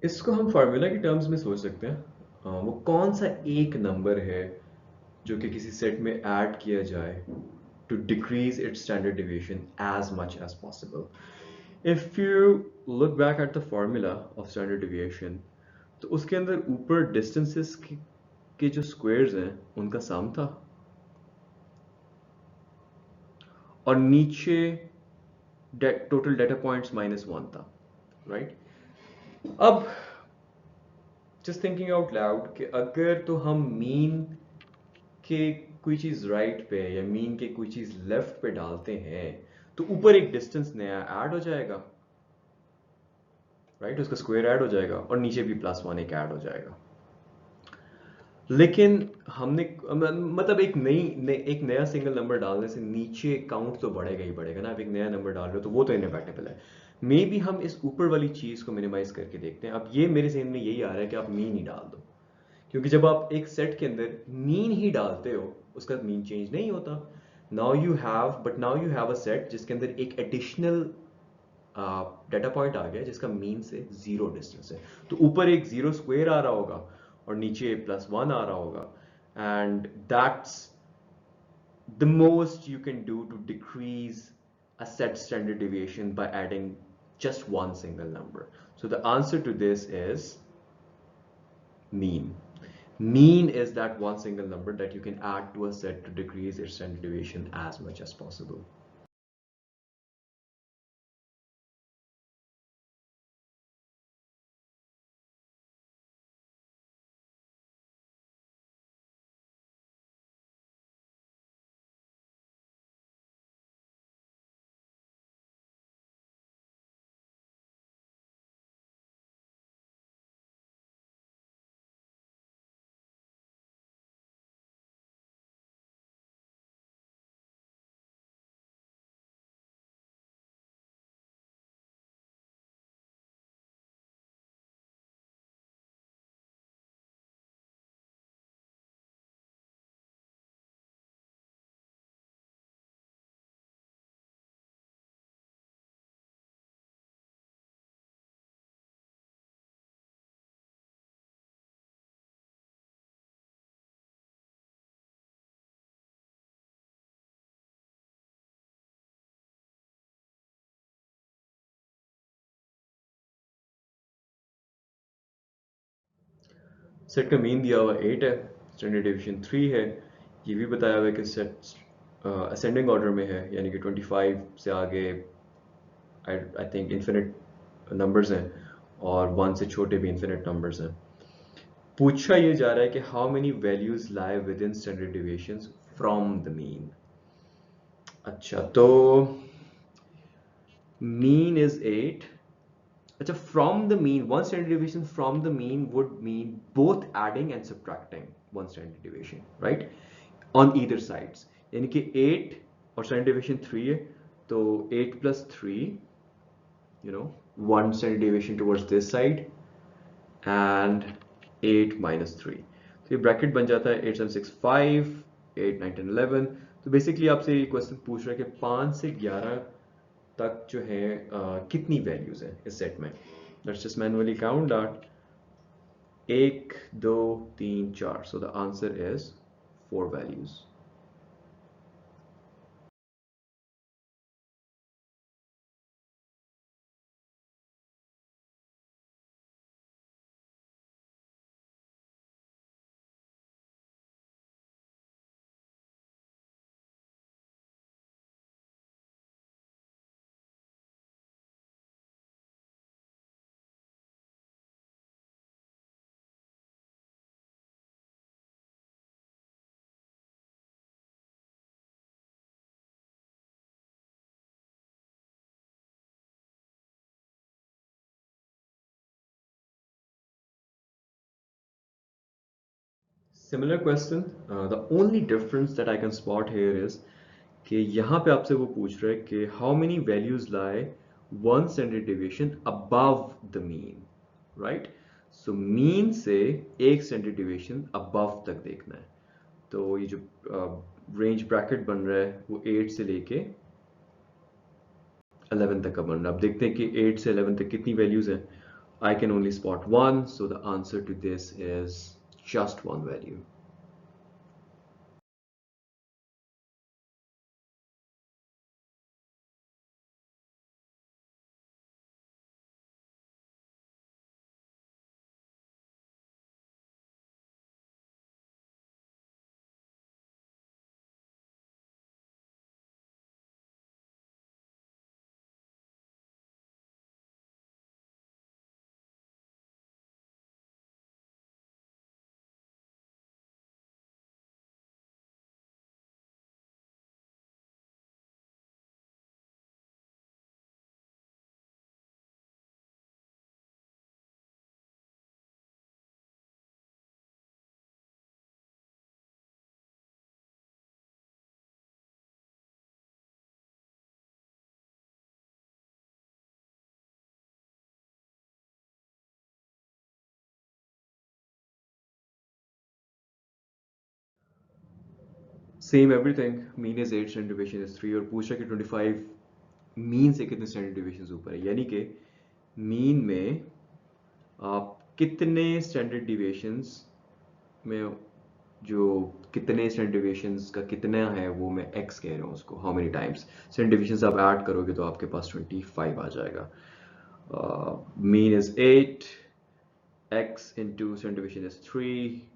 इसको हम फार्मूला की टर्म्स में सोच सकते हैं। वो कौन सा एक नंबर है जो कि किसी सेट में ऐड किया जाए to decrease its standard deviation as much as possible. If you look back at the formula of standard deviation, तो उसके अंदर ऊपर डिस्टेंसेस के जो स्क्वायर्स हैं उनका सम था, और नीचे टोटल डेटा पॉइंट्स -1 था, राइट? अब जस्ट थिंकिंग आउट लाउड कि अगर तो हम मीन के कोई चीज राइट पे या मीन के कोई चीज लेफ्ट पे डालते हैं, तो ऊपर एक डिस्टेंस नया ऐड हो जाएगा, राइट? उसका स्क्वायर ऐड हो जाएगा और नीचे भी +1 एक ऐड हो जाएगा। लेकिन हमने मतलब एक नया सिंगल नंबर डालने से नीचे काउंट तो बढ़ेगा ही बढ़ेगा ना। आप एक नया नंबर डाल रहे हो तो वो तो इनएविटेबल है। मे बी हम इस ऊपर वाली चीज को मिनिमाइज करके देखते हैं। अब ये मेरे जहन में यही आ रहा है कि आप मीन ही डाल दो, क्योंकि जब आप एक सेट के अंदर मीन ही डालते हो उसका मीन चेंज नहीं होता। Now you have a set जिसके अंदर एक एडिशनल डेटा पॉइंट आ गया जिसका मीन से 0 डिस्टेंस है। तो ऊपर एक 0 स्क्वायर आ रहा होगा और नीचे +1 आ रहा होगा, and that's the most you can do to decrease a set standard deviation by adding just one single number. So the answer to this is mean. Mean is that one single number that you can add to a set to decrease its standard deviation as much as possible. Set का mean दिया हुआ 8 है, standard division 3 है। ये भी बताया हुआ है कि सेट असेंडिंग ऑर्डर में है, यानी कि 25 से आगे आई थिंक इन्फिनिट नंबर्स हैं और 1 से छोटे भी इन्फिनिट नंबर्स हैं। पूछा ये जा रहा है कि how many values lie with in standard deviations from the mean. अच्छा, तो मीन इज 8। अच्छा, from the mean, one standard deviation from the mean would mean both adding and subtracting one standard deviation, right, on either sides. यानी कि 8 और standard deviation 3 है, तो 8 + 3, one standard deviation towards this side and 8 - 3। तो ये bracket बन जाता है 8 7 6 5, 8 9 10 11। तो बेसिकली आपसे ये क्वेश्चन पूछ रहा है कि 5 से 11 तक जो है कितनी वैल्यूज हैं इस सेट में। Let's just manually count that. 1 2 3 4, so the answer is 4 values. Similar question. The only difference that I can spot here is कि यहाँ पे आपसे वो पूछ रहा है कि how many values lie one standard deviation above the mean, right? So mean से एक standard deviation above तक देखना है। तो ये जो range bracket बन रहा है वो 8 से लेके 11 तक का बन रहा है। अब देखते हैं कि 8 से 11 तक कितनी वैल्यूज हैं। I can only spot one, so the answer to this is just one value. Same everything, mean is 8, standard deviation is 3, और पूछ रहा है कि 25 मीन से कितने स्टैंडर्ड डिविएशन ऊपर है, यानी कि मीन में आप कितने स्टैंडर्ड डिविएशंस में, जो कितने स्टैंडर्ड डिविएशंस का कितना है वो मैं x कह रहा हूँ उसको, how many times standard deviations आप ऐड करोगे तो आपके पास 25 आ जाएगा. Mean is 8, x into standard deviation is 3,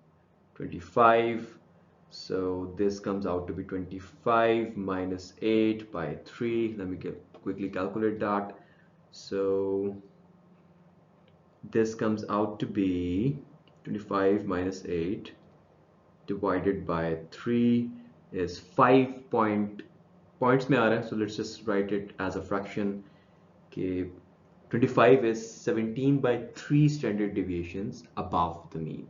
25. So this comes out to be 25 minus 8 by 3. Let me quickly calculate that. So this comes out to be 25 minus 8 divided by 3 is 5 points में आ रहा है, so let's just write it as a fraction. Okay, 25 is 17 by 3 standard deviations above the mean.